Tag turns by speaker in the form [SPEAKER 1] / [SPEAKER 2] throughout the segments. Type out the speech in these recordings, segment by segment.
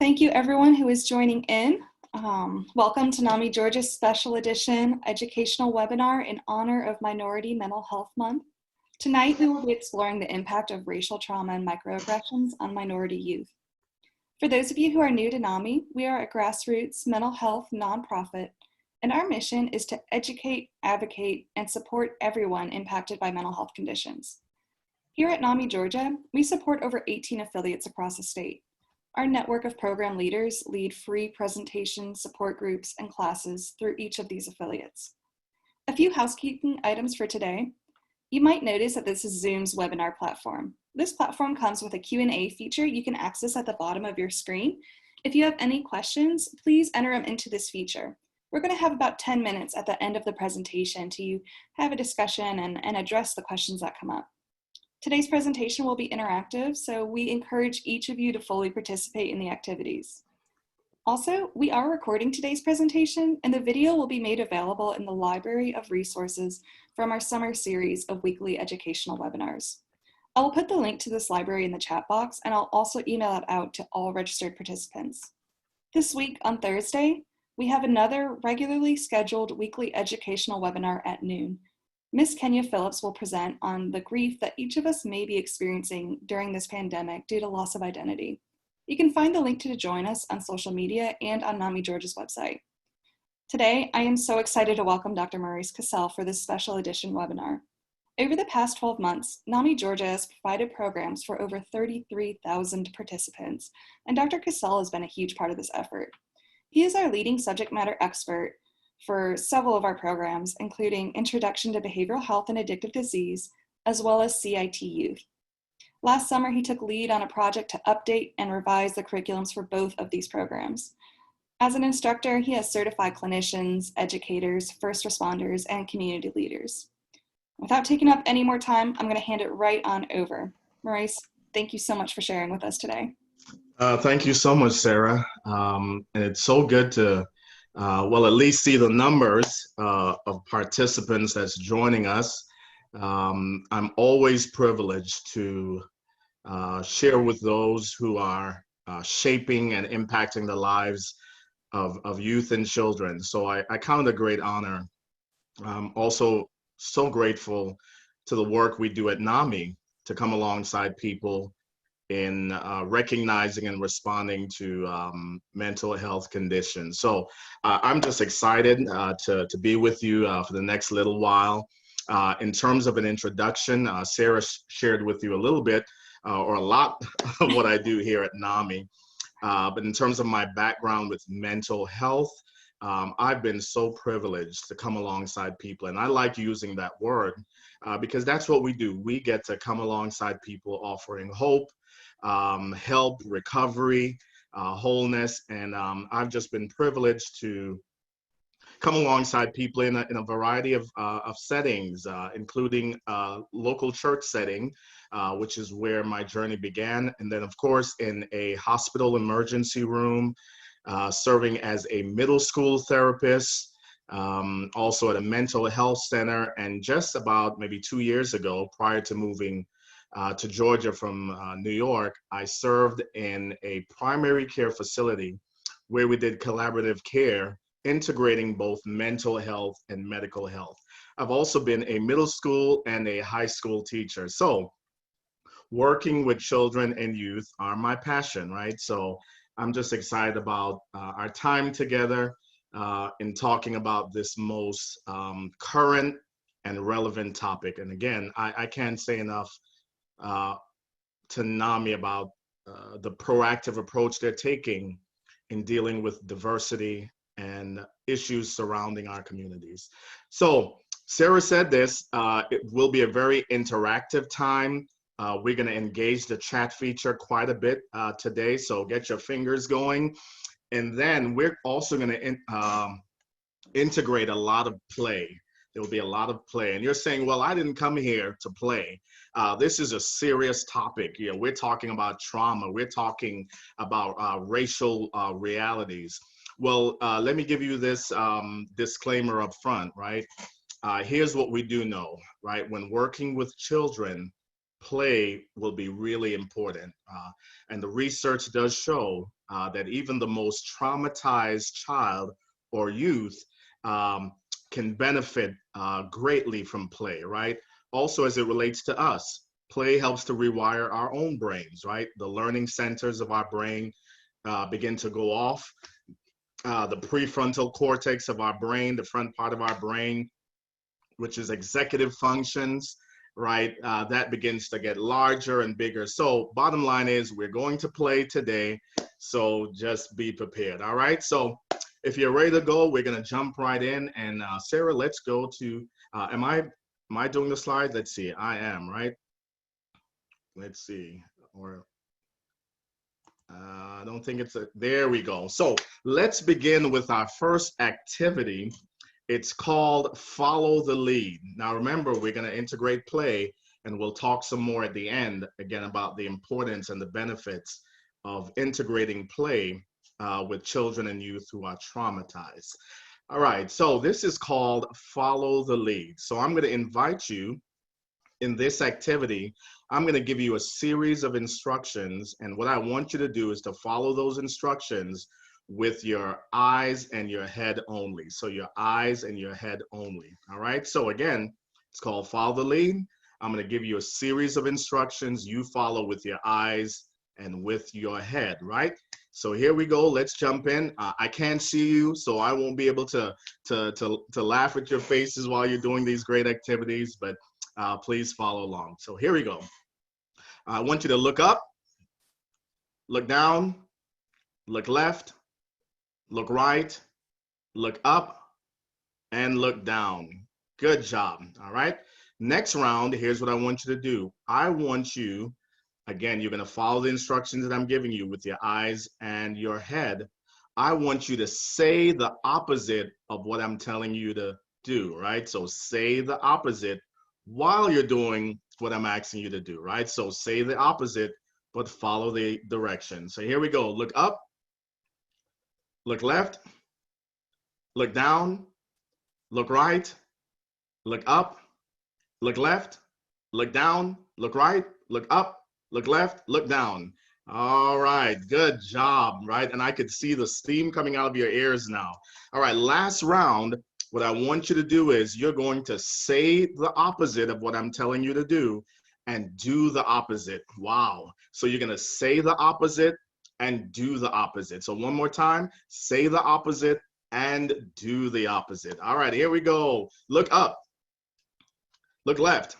[SPEAKER 1] Thank you everyone who is joining in. Welcome to NAMI Georgia's special edition educational webinar in honor of Minority Mental Health Month. Tonight we will be exploring the impact of racial trauma and microaggressions on minority youth. For those of you who are new to NAMI, we are a grassroots mental health nonprofit, and our mission is to educate, advocate, and support everyone impacted by mental health conditions. Here at NAMI Georgia, we support over 18 affiliates across the state. Our network of program leaders lead free presentation support groups and classes through each of these affiliates. A few housekeeping items for today. You might notice that this is Zoom's webinar platform. This platform comes with a Q&A feature you can access at the bottom of your screen. If you have any questions, please enter them into this feature. We're going to have about 10 minutes at the end of the presentation to have a discussion and address the questions that come up. Today's presentation will be interactive, so we encourage each of you to fully participate in the activities. Also, we are recording today's presentation, and the video will be made available in the library of resources from our summer series of weekly educational webinars. I will put the link to this library in the chat box, and I'll also email it out to all registered participants. This week on Thursday, we have another regularly scheduled weekly educational webinar at noon. Ms. Kenya Phillips will present on the grief that each of us may be experiencing during this pandemic due to loss of identity. You can find the link to join us on social media and on NAMI Georgia's website. Today, I am so excited to welcome Dr. Morais Cassell for this special edition webinar. Over the past 12 months, NAMI Georgia has provided programs for over 33,000 participants, and Dr. Cassell has been a huge part of this effort. He is our leading subject matter expert for several of our programs, including Introduction to Behavioral Health and Addictive Disease, as well as CIT Youth. Last summer, he took lead on a project to update and revise the curriculums for both of these programs. As an instructor, he has certified clinicians, educators, first responders, and community leaders. Without taking up any more time, I'm going to hand it right on over. Morais, thank you so much for sharing with us today.
[SPEAKER 2] Thank you so much, Sarah. And it's so good to at least see the numbers of participants that's joining us. I'm always privileged to share with those who are shaping and impacting the lives of youth and children. So I count it a great honor. I'm also so grateful to the work we do at NAMI to come alongside people in recognizing and responding to mental health conditions. So I'm just excited to be with you for the next little while. In terms of an introduction, Sarah shared with you a little bit or a lot of what I do here at NAMI. But in terms of my background with mental health, I've been so privileged to come alongside people. And I like using that word because that's what we do. We get to come alongside people offering hope, help, recovery, wholeness, and I've just been privileged to come alongside people in a variety of settings, including local church setting, which is where my journey began, and then of course in a hospital emergency room, serving as a middle school therapist, also at a mental health center, and just about maybe 2 years ago, prior to moving to Georgia from New York, I served in a primary care facility where we did collaborative care, integrating both mental health and medical health. I've also been a middle school and a high school teacher. So working with children and youth are my passion, right? So I'm just excited about our time together in talking about this most current and relevant topic. And again, I can't say enough to NAMI about the proactive approach they're taking in dealing with diversity and issues surrounding our communities. So Sarah said this, it will be a very interactive time. We're going to engage the chat feature quite a bit today, so get your fingers going. And then we're also going to integrate a lot of play. There will be a lot of play. And you're saying, well, I didn't come here to play. This is a serious topic. You know, we're talking about trauma. We're talking about racial realities. Well, let me give you this disclaimer up front, right? Here's what we do know, right? When working with children, play will be really important. And the research does show that even the most traumatized child or youth can benefit greatly from play, right? Also, as it relates to us, play helps to rewire our own brains, right? The learning centers of our brain begin to go off. The prefrontal cortex of our brain, the front part of our brain, which is executive functions, right? That begins to get larger and bigger. So bottom line is we're going to play today. So just be prepared. All right. So if you're ready to go, we're going to jump right in. And Sarah, let's go to, am I doing the slide? Let's see. I am, right? Let's see. Or I don't think it's there we go. So let's begin with our first activity. It's called Follow the Lead. Now remember, we're going to integrate play, and we'll talk some more at the end, again, about the importance and the benefits of integrating play with children and youth who are traumatized. All right, so this is called Follow the Lead. So I'm going to invite you in this activity. I'm going to give you a series of instructions, and what I want you to do is to follow those instructions with your eyes and your head only. So your eyes and your head only. All right. So again, it's called Follow the Lead. I'm going to give you a series of instructions. You follow with your eyes and with your head, right? So here we go. Let's jump in. I can't see you, so I won't be able to laugh at your faces while you're doing these great activities, but please follow along. So here we go. I want you to look up, look down, look left, look right, look up, and look down. Good job. All right. Next round, here's what I want you to do. I want you, again, you're going to follow the instructions that I'm giving you with your eyes and your head. I want you to say the opposite of what I'm telling you to do, right? So say the opposite while you're doing what I'm asking you to do, right? So say the opposite, but follow the direction. So here we go. Look up, look left, look down, look right, look up, look left, look down, look right, look up, look left, look down. All right, good job, right? And I could see the steam coming out of your ears now. All right, last round, what I want you to do is you're going to say the opposite of what I'm telling you to do and do the opposite. Wow. So you're going to say the opposite and do the opposite. So one more time, say the opposite and do the opposite. All right, here we go. Look up, look left,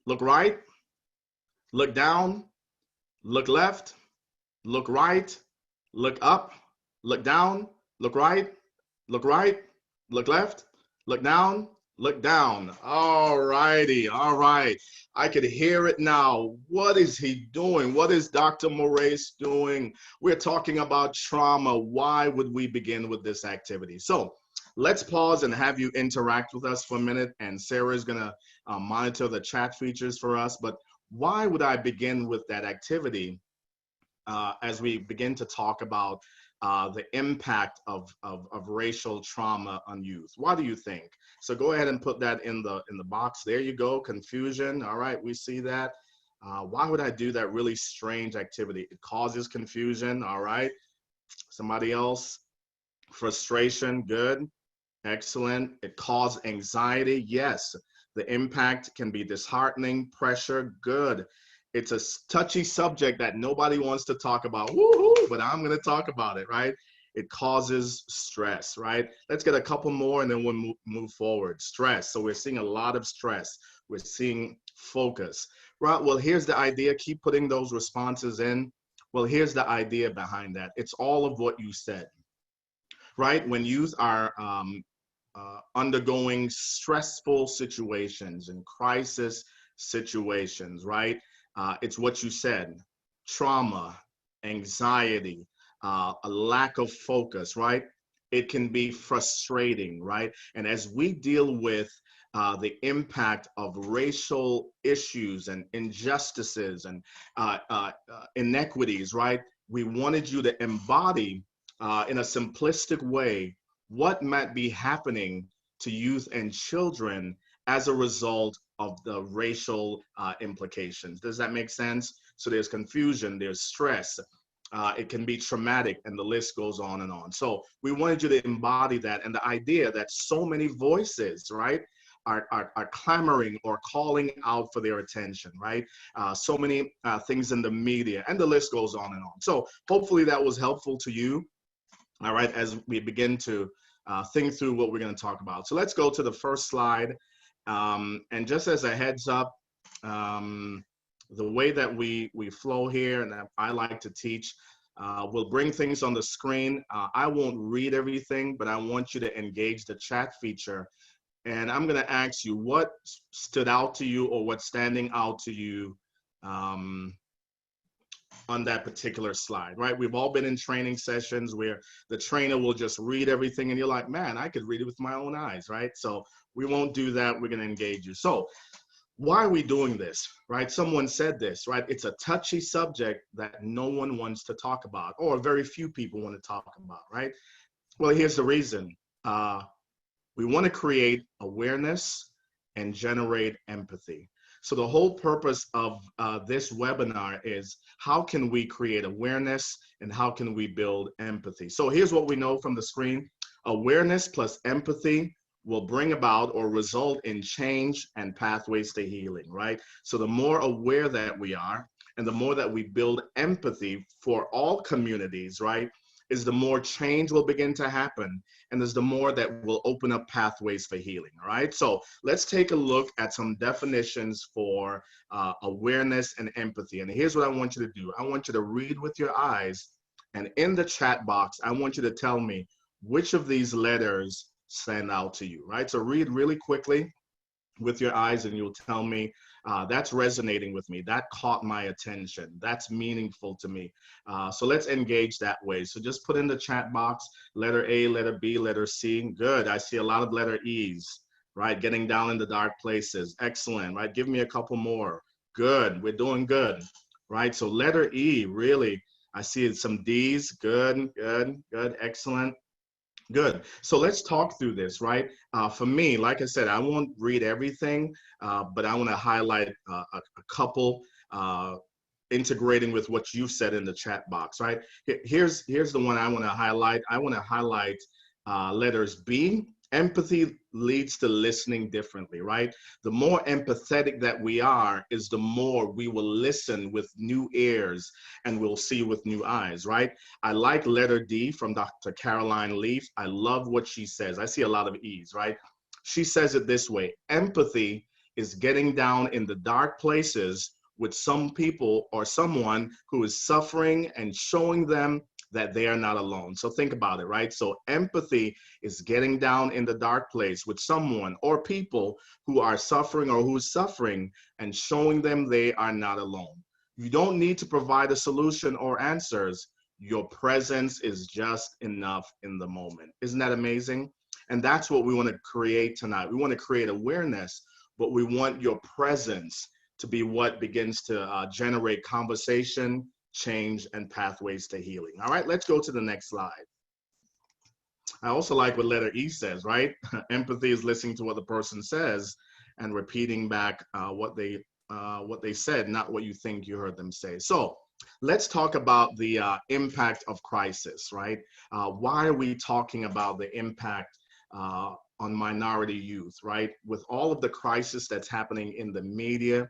[SPEAKER 2] look right, look down, look left, look right, look up, look down, look right, look right, look left, look down, look down. All righty, all right. I could hear it now. What is he doing? What is Dr. Morais doing? We're talking about trauma. Why would we begin with this activity? So let's pause and have you interact with us for a minute. And Sarah is going to monitor the chat features for us. But why would I begin with that activity as we begin to talk about the impact of racial trauma on youth? Why do you think? So go ahead and put that in the box. There you go. Confusion. All right, we see that. Why would I do that really strange activity? It causes confusion. All right. Somebody else. Frustration. Good. Excellent. It causes anxiety. Yes. The impact can be disheartening. Pressure. Good. It's a touchy subject that nobody wants to talk about. Woohoo! But I'm going to talk about it, right? It causes stress, right? Let's get a couple more and then we'll move forward. Stress. So we're seeing a lot of stress. We're seeing focus. Right? Well, here's the idea. Keep putting those responses in. Well, here's the idea behind that. It's all of what you said, right? When youth are undergoing stressful situations and crisis situations, right? It's what you said, trauma, anxiety, a lack of focus, right? It can be frustrating, right? And as we deal with the impact of racial issues and injustices and inequities, right? We wanted you to embody in a simplistic way what might be happening to youth and children as a result of the racial implications. Does that make sense? So there's confusion, there's stress, It can be traumatic, and the list goes on and on. So we wanted you to embody that, and the idea that so many voices, right, are clamoring or calling out for their attention, right? So many things in the media, and the list goes on and on. So hopefully that was helpful to you, all right, as we begin to think through what we're going to talk about. So let's go to the first slide. And just as a heads up, the way that we flow here, and I like to teach, we'll bring things on the screen. I won't read everything, but I want you to engage the chat feature. And I'm going to ask you what stood out to you or what's standing out to you on that particular slide, right? We've all been in training sessions where the trainer will just read everything and you're like, man, I could read it with my own eyes, right? So we won't do that. We're going to engage you. So why are we doing this, right? Someone said this, right? It's a touchy subject that no one wants to talk about, or very few people want to talk about, right? Well, here's the reason. We want to create awareness and generate empathy. So the whole purpose of this webinar is how can we create awareness and how can we build empathy? So here's what we know from the screen. Awareness plus empathy will bring about or result in change and pathways to healing, right? So the more aware that we are and the more that we build empathy for all communities, right, is the more change will begin to happen, and is the more that will open up pathways for healing, all right? So let's take a look at some definitions for awareness and empathy. And here's what I want you to do. I want you to read with your eyes, and in the chat box, I want you to tell me which of these letters stand out to you, right? So read really quickly with your eyes and you'll tell me that's resonating with me, that caught my attention, that's meaningful to me. So let's engage that way. So just put in the chat box, letter A, letter B, letter C. Good. I see a lot of letter E's, right? Getting down in the dark places. Excellent, right? Give me a couple more. Good. We're doing good, right? So letter E, really, I see some D's. Good, good, good. Excellent. Good. So let's talk through this, right? For me, like I said, I won't read everything, but I want to highlight a couple, integrating with what you said in the chat box, right? Here's the one I want to highlight. I want to highlight letters B. Empathy leads to listening differently, right? The more empathetic that we are is the more we will listen with new ears and we'll see with new eyes, right? I like letter D from Dr. Caroline Leaf. I love what she says. I see a lot of E's, right? She says it this way: empathy is getting down in the dark places with some people or someone who is suffering and showing them that they are not alone. So think about it, right? So empathy is getting down in the dark place with someone or people who are suffering or who's suffering and showing them they are not alone. You don't need to provide a solution or answers. Your presence is just enough in the moment. Isn't that amazing? And that's what we want to create tonight. We want to create awareness, but we want your presence to be what begins to generate conversation, change, and pathways to healing. All right, let's go to the next slide. I also like what letter E says, right? Empathy is listening to what the person says and repeating back what they said, not what you think you heard them say. So let's talk about the impact of crisis, right? Why are we talking about the impact on minority youth, right? With all of the crisis that's happening in the media,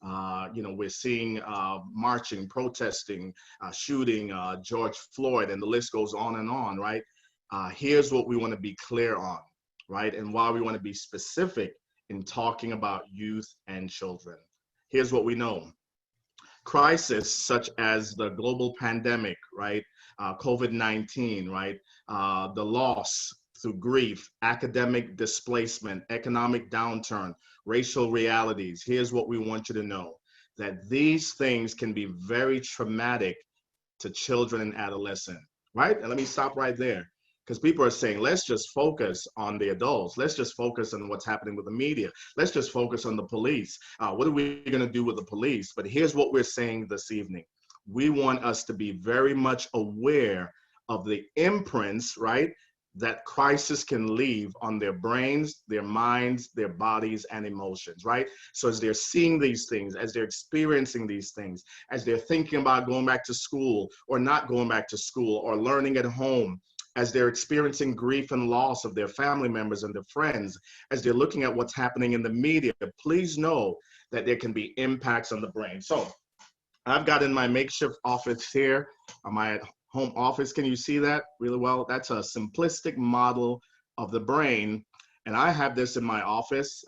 [SPEAKER 2] we're seeing marching, protesting, shooting, George Floyd, and the list goes on, right? Here's what we want to be clear on, right? And why we want to be specific in talking about youth and children. Here's what we know. Crisis such as the global pandemic, right? COVID-19, right? The loss through grief, academic displacement, economic downturn, racial realities. Here's what we want you to know, that these things can be very traumatic to children and adolescents, right? And let me stop right there, because people are saying, let's just focus on the adults. Let's just focus on what's happening with the media. Let's just focus on the police. What are we going to do with the police? But here's what we're saying this evening. We want us to be very much aware of the imprints, right, that crisis can leave on their brains, their minds, their bodies, and emotions, right? So as they're seeing these things, as they're experiencing these things, as they're thinking about going back to school or not going back to school or learning at home, as they're experiencing grief and loss of their family members and their friends, as they're looking at what's happening in the media, please know that there can be impacts on the brain. So I've got in my makeshift office here, my home office. Can you see that really well? That's a simplistic model of the brain. And I have this in my office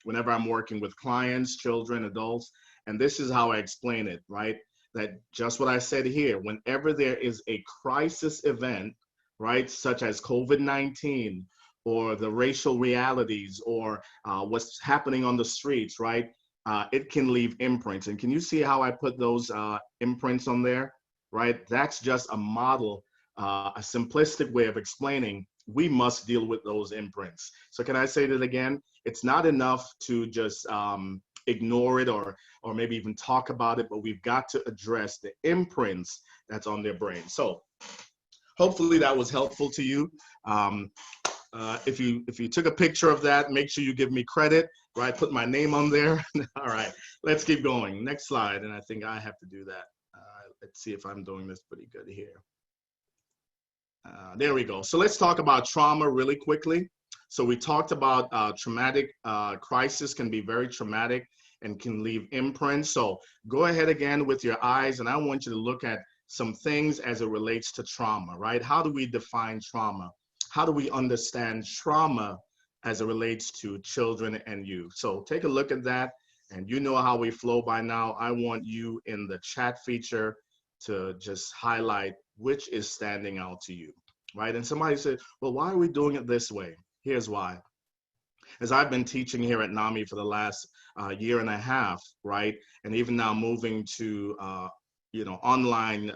[SPEAKER 2] whenever I'm working with clients, children, adults. And this is how I explain it, right? That just what I said here, whenever there is a crisis event, right, such as COVID-19 or the racial realities or what's happening on the streets, right? It can leave imprints. And can you see how I put those imprints on there, right? That's just a model, a simplistic way of explaining we must deal with those imprints. So can I say that again? It's not enough to just ignore it or maybe even talk about it, but we've got to address the imprints that's on their brain. So hopefully that was helpful to you. If you took a picture of that, make sure you give me credit, right? Put my name on there. All right, let's keep going. Next slide, and I think I have to do that. Let's see if I'm doing this pretty good here. There we go. So let's talk about trauma really quickly. So we talked about traumatic crisis can be very traumatic and can leave imprints. So go ahead again with your eyes, and I want you to look at some things as it relates to trauma, right? How do we define trauma? How do we understand trauma as it relates to children and youth? So take a look at that, and you know how we flow by now. I want you in the chat feature to just highlight which is standing out to you, right? And somebody said, well, why are we doing it this way? Here's why. As I've been teaching here at NAMI for the last year and a half, right? And even now moving to online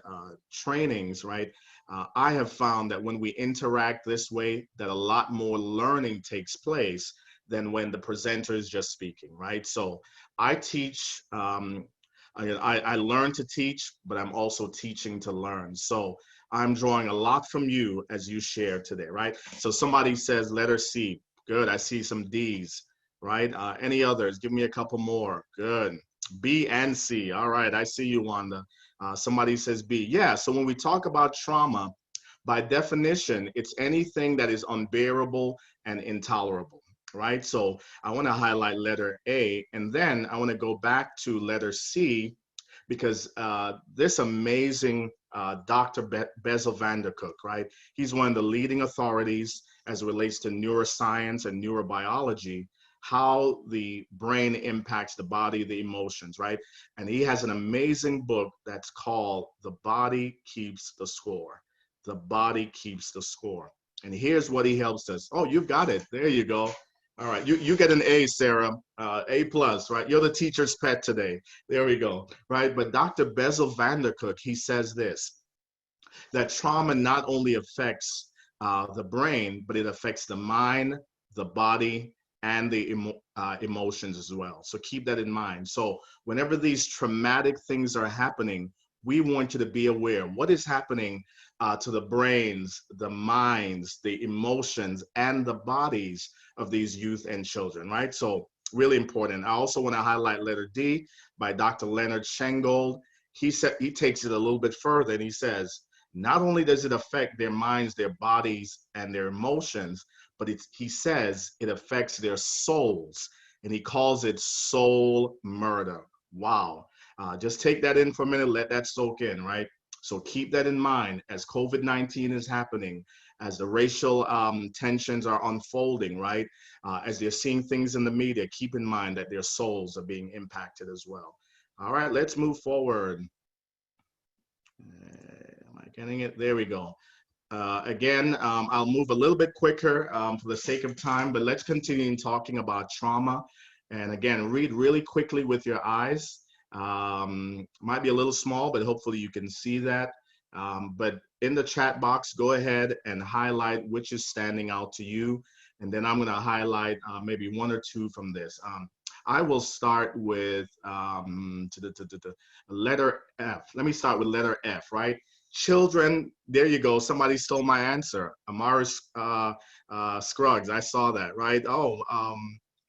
[SPEAKER 2] trainings, right? I have found that when we interact this way, that a lot more learning takes place than when the presenter is just speaking, right? So I teach, I learn to teach, but I'm also teaching to learn. So I'm drawing a lot from you as you share today, right? So somebody says letter C. Good, I see some D's, right? Any others? Give me a couple more. Good. B and C. All right, I see you, Wanda. Somebody says B. Yeah, so when we talk about trauma, by definition, it's anything that is unbearable and intolerable, right? So I want to highlight letter A, and then I want to go back to letter C, because this amazing Dr. Bezel van der Koek, right? He's one of the leading authorities as it relates to neuroscience and neurobiology, how the brain impacts the body, the emotions, right? And he has an amazing book that's called The Body Keeps the Score. The Body Keeps the Score. And here's what he helps us. Oh, you've got it. There you go. All right, you get an A, Sarah, A plus, right? You're the teacher's pet today. There we go, right? But Dr. Bezel van der Koek, he says this, that trauma not only affects the brain, but it affects the mind, the body, and the emotions as well. So keep that in mind. So whenever these traumatic things are happening, we want you to be aware what is happening to the brains, the minds, the emotions, and the bodies of these youth and children, right? So really important. I also want to highlight letter D by Dr. Leonard Schengold. He takes it a little bit further, and he says, not only does it affect their minds, their bodies, and their emotions, but he says it affects their souls, and he calls it soul murder. Wow. Just take that in for a minute, let that soak in, right? So keep that in mind as COVID-19 is happening, as the racial tensions are unfolding, right? As they're seeing things in the media, keep in mind that their souls are being impacted as well. All right, let's move forward. Am I getting it? There we go. Again, I'll move a little bit quicker for the sake of time, but let's continue talking about trauma. And again, read really quickly with your eyes. Might be a little small, but hopefully you can see that. But in the chat box, go ahead and highlight which is standing out to you. And then I'm going to highlight maybe one or two from this. I will start with letter F. Let me start with letter F, right? Children, there you go. Somebody stole my answer. Morais Scruggs, I saw that, right? Oh,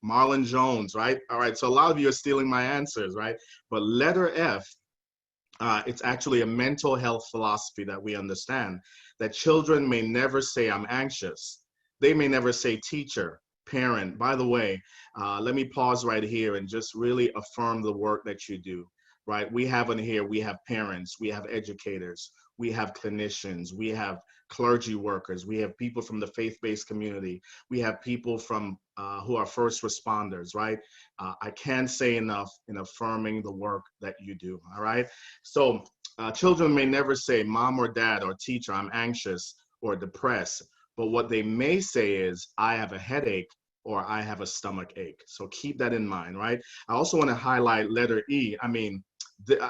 [SPEAKER 2] Marlon Jones, right? All right, so a lot of you are stealing my answers, right? But letter F, it's actually a mental health philosophy that we understand, that children may never say, I'm anxious. They may never say, teacher, parent. By the way, let me pause right here and just really affirm the work that you do, right? We have in here, we have parents, we have educators, we have clinicians, we have clergy workers, we have people from the faith-based community, we have people from who are first responders, right? I can't say enough in affirming the work that you do, all right? So children may never say, mom or dad or teacher, I'm anxious or depressed, but what they may say is, I have a headache or I have a stomach ache. So keep that in mind, right? I also want to highlight letter E. I mean,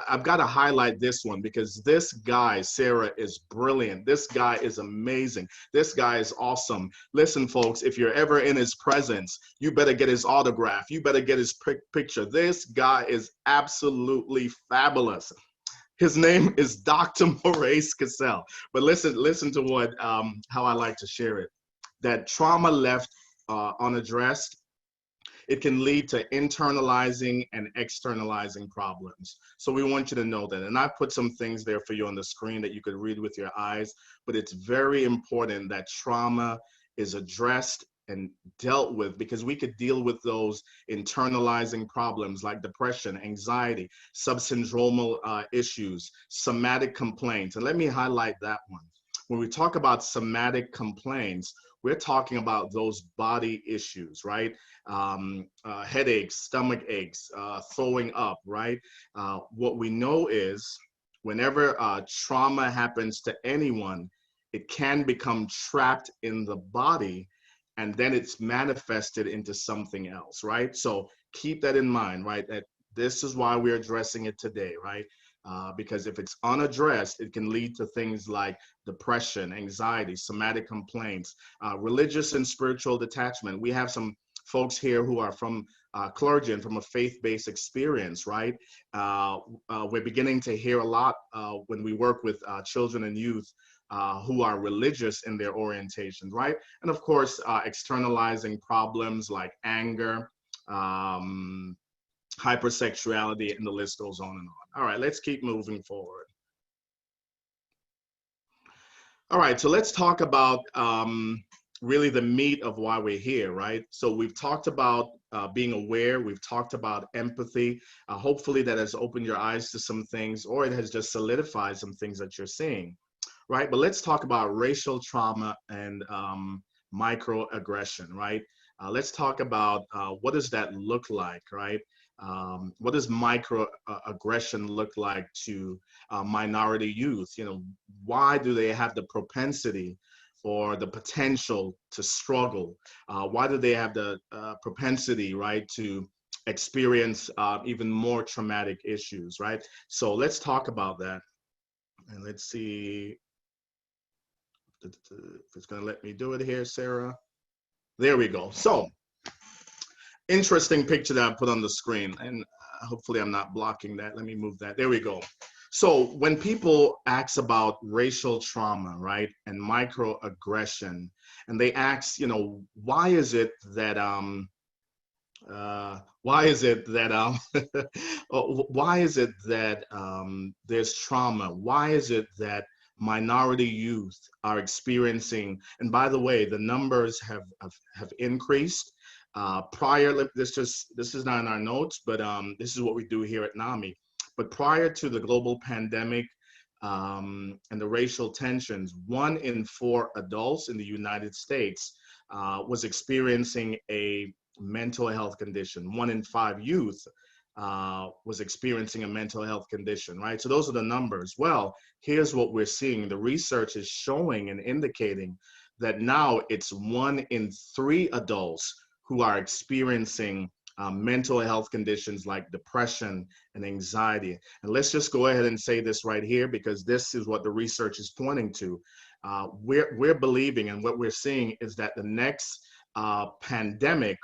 [SPEAKER 2] I've got to highlight this one because this guy, Sarah, is brilliant. This guy is amazing. This guy is awesome. Listen, folks, if you're ever in his presence, you better get his autograph. You better get his picture. This guy is absolutely fabulous. His name is Dr. Morais Cassell. But listen to what how I like to share it. That trauma left unaddressed, it can lead to internalizing and externalizing problems. So we want you to know that. And I put some things there for you on the screen that you could read with your eyes, but it's very important that trauma is addressed and dealt with, because we could deal with those internalizing problems like depression, anxiety, subsyndromal issues, somatic complaints. And let me highlight that one. When we talk about somatic complaints, we're talking about those body issues, right? Headaches, stomach aches, throwing up, right? What we know is whenever trauma happens to anyone, it can become trapped in the body and then it's manifested into something else, right? So keep that in mind, right? That this is why we're addressing it today, right? Because if it's unaddressed, it can lead to things like depression, anxiety, somatic complaints, religious and spiritual detachment. We have some folks here who are from clergy and from a faith-based experience, right? We're beginning to hear a lot when we work with children and youth who are religious in their orientation, right? And of course, externalizing problems like anger, hypersexuality, and the list goes on and on. All right, let's keep moving forward. All right, so let's talk about really the meat of why we're here, right? So we've talked about being aware, we've talked about empathy. Hopefully that has opened your eyes to some things, or it has just solidified some things that you're seeing, right? But let's talk about racial trauma and microaggression, right? Let's talk about what does that look like, right? What does microaggression look like to minority youth? You know, why do they have the propensity or the potential to struggle? Why do they have the propensity, right, to experience even more traumatic issues, right? So let's talk about that. And let's see if it's going to let me do it here, Sarah. There we go. So interesting picture that I put on the screen, and hopefully I'm not blocking that. Let me move that. There we go. So when people ask about racial trauma, right, and microaggression, and they ask, you know, why is it that why is it that there's trauma? Why is it that minority youth are experiencing? And by the way, the numbers have increased. This is not in our notes, but this is what we do here at NAMI. But prior to the global pandemic and the racial tensions, 1 in 4 adults in the United States was experiencing a mental health condition. 1 in 5 youth was experiencing a mental health condition, right? So those are the numbers. Well, here's what we're seeing. The research is showing and indicating that now it's 1 in 3 adults who are experiencing mental health conditions like depression and anxiety. And let's just go ahead and say this right here, because this is what the research is pointing to. We're believing, and what we're seeing is that the next pandemic,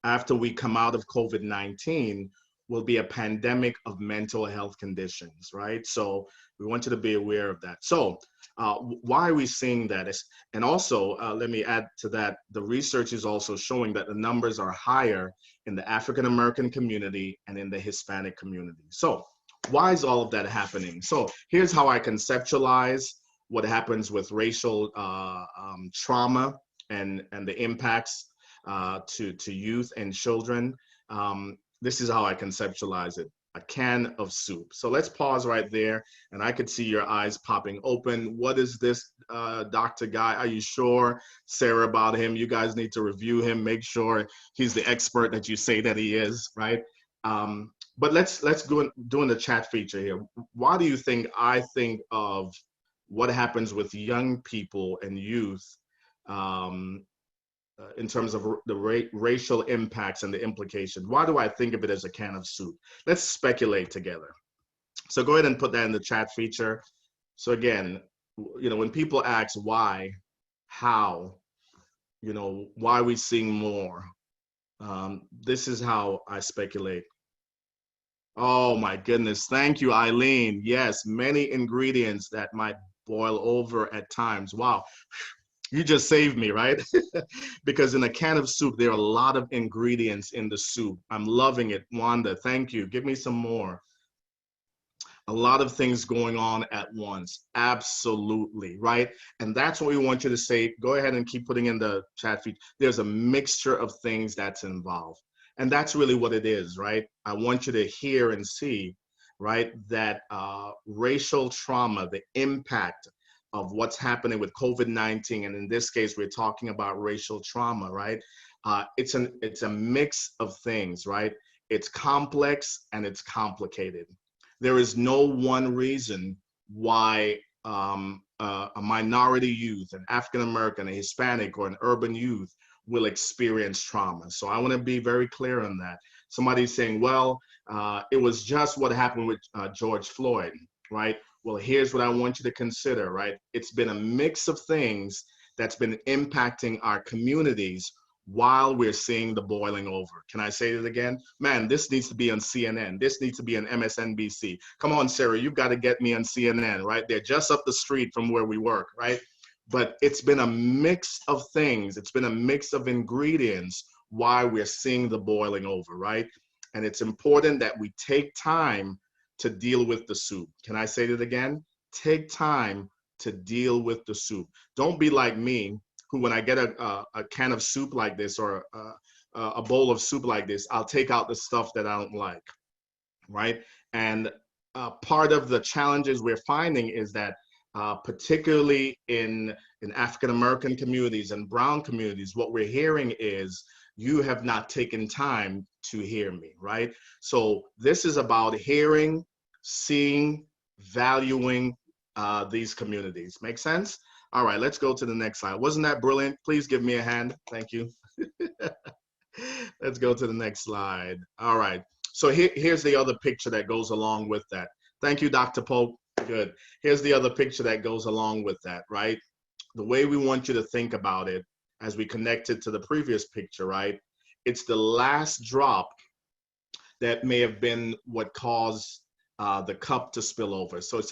[SPEAKER 2] after we come out of COVID-19, will be a pandemic of mental health conditions, right? So we want you to be aware of that. So why are we seeing that? And also, let me add to that, the research is also showing that the numbers are higher in the African American community and in the Hispanic community. So why is all of that happening? So here's how I conceptualize what happens with racial trauma and the impacts to youth and children. This is how I conceptualize it. A can of soup. So let's pause right there, and I could see your eyes popping open. What is this Dr. Guy? Are you sure, Sarah, about him? You guys need to review him, make sure he's the expert that you say that he is, right? But let's go doing the chat feature here. Why do you think I think of what happens with young people and youth in terms of the racial impacts and the implications? Why do I think of it as a can of soup? Let's speculate together. So go ahead and put that in the chat feature. So again, when people ask why, how, why are we seeing more? This is how I speculate. Oh my goodness. Thank you, Eileen. Yes, many ingredients that might boil over at times. Wow. You just saved me, right? Because in a can of soup, there are a lot of ingredients in the soup. I'm loving it. Wanda, thank you. Give me some more. A lot of things going on at once. Absolutely, right? And that's what we want you to say. Go ahead and keep putting in the chat feed. There's a mixture of things that's involved. And that's really what it is, right? I want you to hear and see, right, that racial trauma, the impact of what's happening with COVID-19, and in this case, we're talking about racial trauma, right? It's a mix of things, right? It's complex and it's complicated. There is no one reason why a minority youth, an African American, a Hispanic, or an urban youth will experience trauma. So I want to be very clear on that. Somebody's saying, well, it was just what happened with George Floyd, right? Well, here's what I want you to consider, right? It's been a mix of things that's been impacting our communities while we're seeing the boiling over. Can I say it again? Man, this needs to be on CNN. This needs to be on MSNBC. Come on, Sarah, you've got to get me on CNN, right? They're just up the street from where we work, right? But it's been a mix of things. It's been a mix of ingredients while we're seeing the boiling over, right? And it's important that we take time to deal with the soup. Can I say that again? Take time to deal with the soup. Don't be like me, who when I get a can of soup like this or a bowl of soup like this, I'll take out the stuff that I don't like, right? And part of the challenges we're finding is that particularly in African-American communities and brown communities, what we're hearing is, you have not taken time to hear me, right? So this is about hearing, seeing, valuing these communities. Make sense? All right, let's go to the next slide. Wasn't that brilliant? Please give me a hand. Thank you. Let's go to the next slide. All right, so here's the other picture that goes along with that. Thank you, Dr. Pope. Good. Here's the other picture that goes along with that, right? The way we want you to think about it as we connect it to the previous picture, right? It's the last drop that may have been what caused the cup to spill over. So it's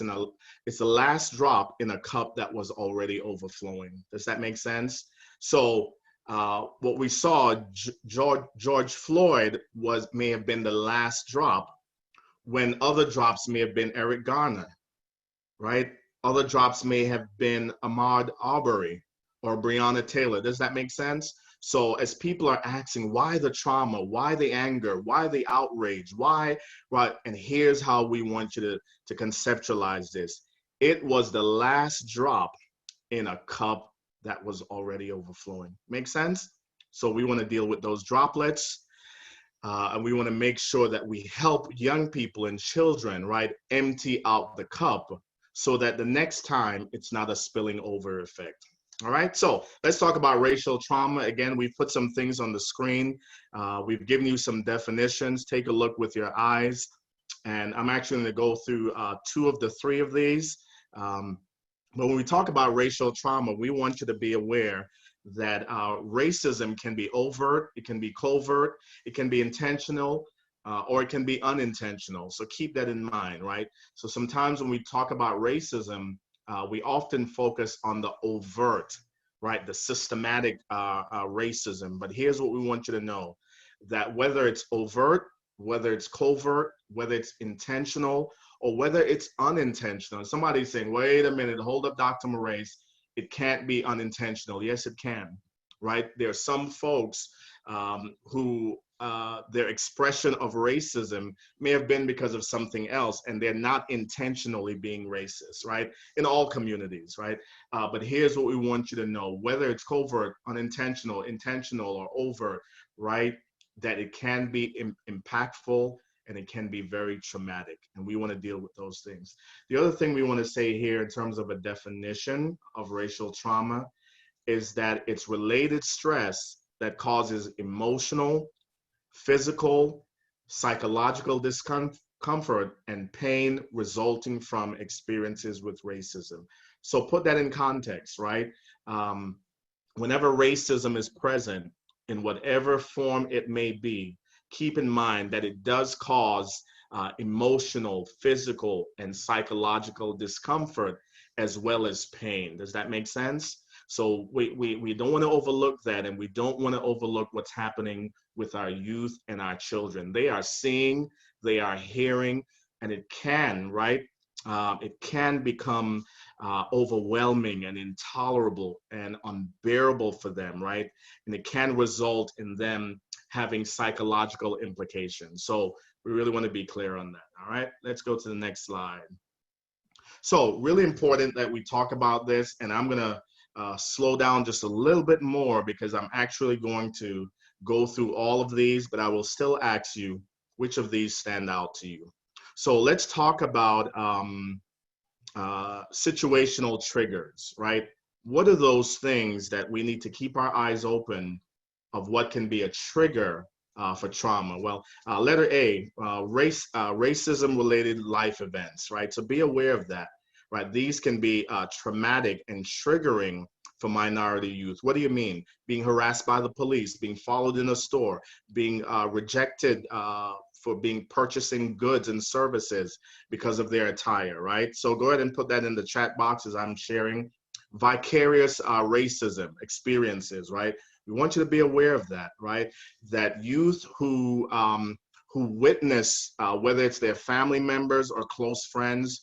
[SPEAKER 2] the last drop in a cup that was already overflowing. Does that make sense? So what we saw, George Floyd may have been the last drop, when other drops may have been Eric Garner, right? Other drops may have been Ahmaud Arbery or Breonna Taylor. Does that make sense? So as people are asking, why the trauma, why the anger, why the outrage, why, right? And here's how we want you to conceptualize this. It was the last drop in a cup that was already overflowing. Make sense? So we want to deal with those droplets. And we want to make sure that we help young people and children, right, empty out the cup so that the next time it's not a spilling over effect. All right, so let's talk about racial trauma. Again, we've put some things on the screen. We've given you some definitions. Take a look with your eyes. And I'm actually going to go through 2 of the 3 of these. But when we talk about racial trauma, we want you to be aware that racism can be overt, it can be covert, it can be intentional, or it can be unintentional. So keep that in mind, right? So sometimes when we talk about racism, we often focus on the overt, right? The systematic racism. But here's what we want you to know, that whether it's overt, whether it's covert, whether it's intentional, or whether it's unintentional. And somebody's saying, wait a minute, hold up, Dr. Morais. It can't be unintentional. Yes, it can, right? There are some folks who their expression of racism may have been because of something else, and they're not intentionally being racist, right? In all communities, right? But here's what we want you to know, whether it's covert, unintentional, intentional, or overt, right? That it can be impactful and it can be very traumatic. And we want to deal with those things. The other thing we want to say here in terms of a definition of racial trauma is that it's related stress that causes emotional, physical, psychological discomfort and pain resulting from experiences with racism. So put that in context, right? Whenever racism is present, in whatever form it may be, keep in mind that it does cause emotional, physical, and psychological discomfort as well as pain. Does that make sense? So we don't want to overlook that, and we don't want to overlook what's happening with our youth and our children. They are seeing, they are hearing, and it can, right? It can become overwhelming and intolerable and unbearable for them, right? And it can result in them having psychological implications. So we really want to be clear on that. All right, let's go to the next slide. So really important that we talk about this, and I'm going to slow down just a little bit more because I'm actually going to go through all of these, but I will still ask you which of these stand out to you. So let's talk about situational triggers, right? What are those things that we need to keep our eyes open of what can be a trigger for trauma? Well, letter A, racism-related life events, right? So be aware of that, right? These can be traumatic and triggering for minority youth. What do you mean? Being harassed by the police, being followed in a store, being rejected for being purchasing goods and services because of their attire, right? So go ahead and put that in the chat box as I'm sharing. Vicarious racism experiences, right? We want you to be aware of that, right? That youth who witness, whether it's their family members or close friends,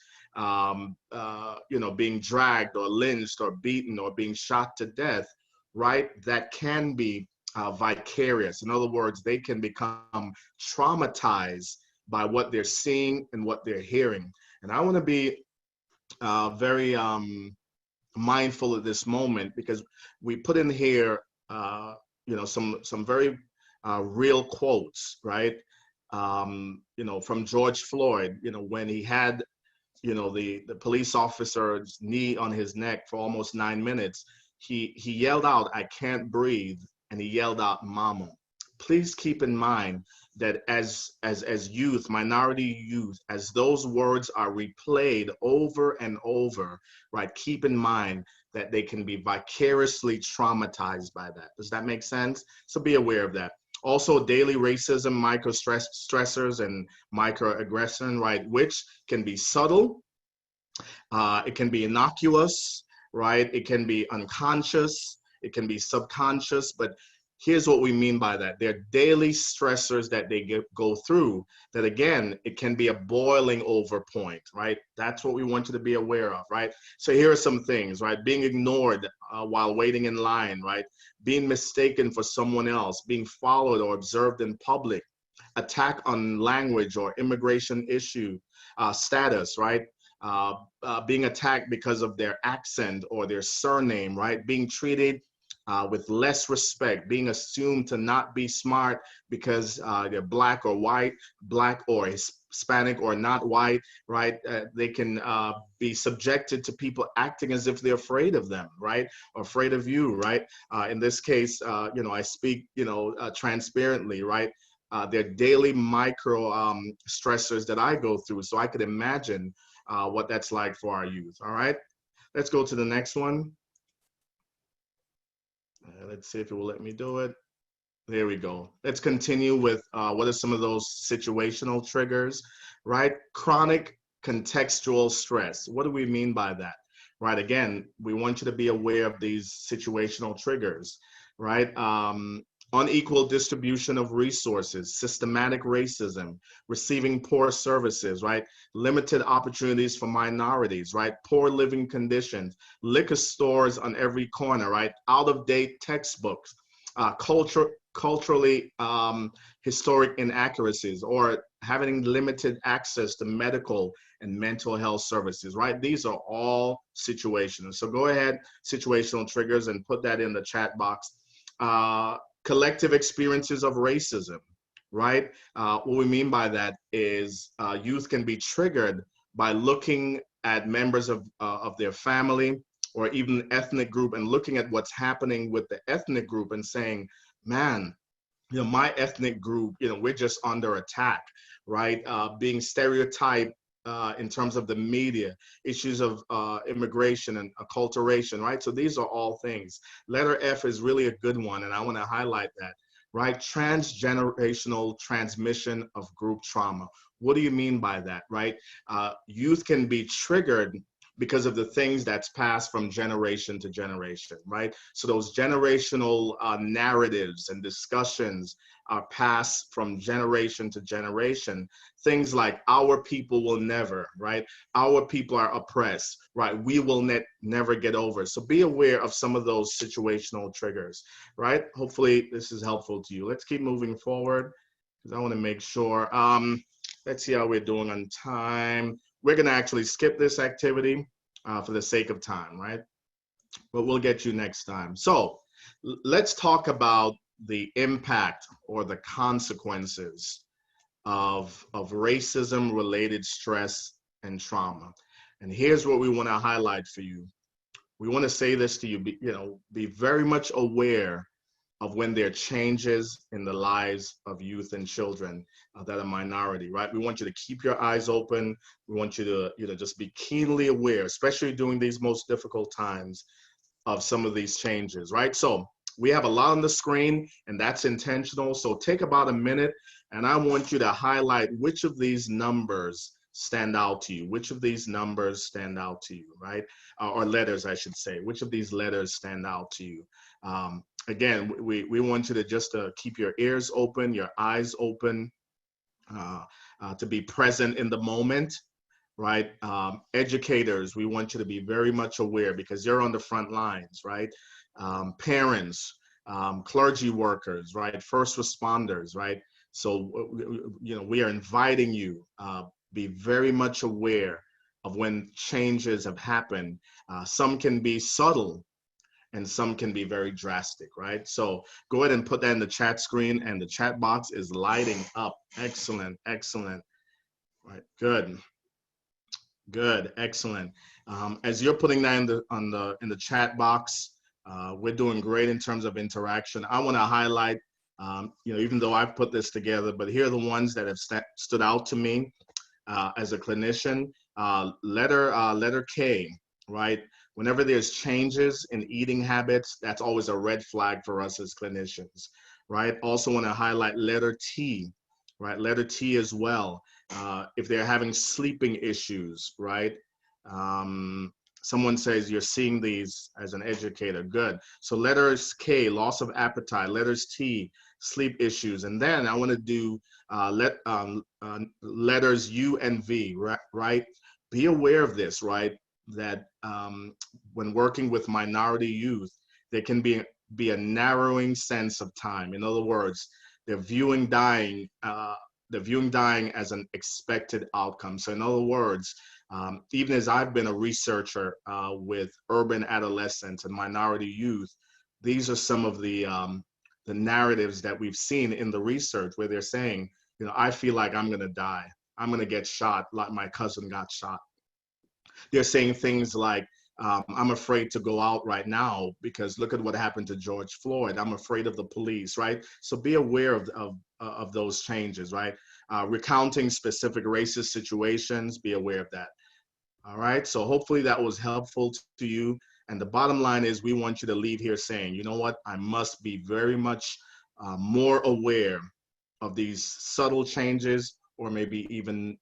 [SPEAKER 2] being dragged or lynched or beaten or being shot to death, right? That can be vicarious. In other words, they can become traumatized by what they're seeing and what they're hearing. And I want to be very mindful at this moment because we put in here, some very real quotes, right? From George Floyd, when he had the police officer's knee on his neck for almost 9 minutes, he yelled out, "I can't breathe," and he yelled out, "Mama." Please keep in mind that as youth, minority youth, as those words are replayed over and over, right, keep in mind that they can be vicariously traumatized by that. Does that make sense? So be aware of that. Also, daily racism, micro stressors, and microaggression, right, which can be subtle, it can be innocuous, right? It can be unconscious, it can be subconscious, but here's what we mean by that. They're daily stressors that they go through that, again, it can be a boiling over point, right? That's what we want you to be aware of, right? So here are some things, right? Being ignored while waiting in line, right? Being mistaken for someone else, being followed or observed in public, attack on language or immigration issue status, right? Being attacked because of their accent or their surname, right? Being treated with less respect, being assumed to not be smart because they're black or white, black or Hispanic or not white, right? They can be subjected to people acting as if they're afraid of them, right? Or afraid of you, right? In this case, I speak, transparently, right? They're daily micro stressors that I go through. So I could imagine what that's like for our youth, all right? Let's go to the next one. Let's see if it will let me do it. There we go. Let's continue with what are some of those situational triggers, right? Chronic contextual stress. What do we mean by that? Right. Again, we want you to be aware of these situational triggers, right? Unequal distribution of resources, systematic racism, receiving poor services, right? Limited opportunities for minorities, right? Poor living conditions, liquor stores on every corner, right? Out of date textbooks, culturally historic inaccuracies, or having limited access to medical and mental health services, right? These are all situations. So go ahead, situational triggers, and put that in the chat box. Collective experiences of racism, right? What we mean by that is youth can be triggered by looking at members of their family or even ethnic group and looking at what's happening with the ethnic group and saying, man, my ethnic group, we're just under attack, right? Being stereotyped in terms of the media, issues of immigration and acculturation, right? So these are all things. Letter F is really a good one, and I want to highlight that, right? Transgenerational transmission of group trauma. What do you mean by that, right? Youth can be triggered because of the things that's passed from generation to generation, right? So those generational narratives and discussions are passed from generation to generation. Things like our people will never, right? Our people are oppressed, right? We will never get over. So be aware of some of those situational triggers, right? Hopefully this is helpful to you. Let's keep moving forward because I want to make sure. Let's see how we're doing on time. We're going to actually skip this activity for the sake of time, right? But we'll get you next time. So let's talk about the impact or the consequences of racism-related stress and trauma. And here's what we want to highlight for you. We want to say this to you, be very much aware of when there are changes in the lives of youth and children that are minority, right? We want you to keep your eyes open. We want you to, just be keenly aware, especially during these most difficult times, of some of these changes, right? So we have a lot on the screen, and that's intentional. So take about a minute, and I want you to highlight which of these numbers stand out to you. Which of these numbers stand out to you, right? Or letters, I should say. Which of these letters stand out to you? Again, we want you to just keep your ears open, your eyes open, to be present in the moment, right? Educators, we want you to be very much aware because you're on the front lines, right? Parents, clergy workers, right? First responders, right? So, we are inviting you, be very much aware of when changes have happened. Some can be subtle, and some can be very drastic, right? So go ahead and put that in the chat screen, and the chat box is lighting up. Excellent, excellent. Right, good, excellent. As you're putting that in the chat box, we're doing great in terms of interaction. I want to highlight, even though I've put this together, but here are the ones that have stood out to me as a clinician. Letter K, right? Whenever there's changes in eating habits, that's always a red flag for us as clinicians, right? Also want to highlight letter T, right? Letter T as well. If they're having sleeping issues, right? Someone says you're seeing these as an educator. Good. So letters K, loss of appetite. Letters T, sleep issues. And then I want to do letters U and V, right? Be aware of this, right? That when working with minority youth, there can be a narrowing sense of time. In other words, they're viewing dying as an expected outcome. So in other words, even as I've been a researcher with urban adolescents and minority youth, these are some of the narratives that we've seen in the research where they're saying, I feel like I'm going to die. I'm going to get shot like my cousin got shot. They're saying things like, I'm afraid to go out right now because look at what happened to George Floyd. I'm afraid of the police, right? So be aware of those changes, right? Recounting specific racist situations, be aware of that. All right, so hopefully that was helpful to you. And the bottom line is we want you to leave here saying, you know what, I must be very much more aware of these subtle changes, or maybe even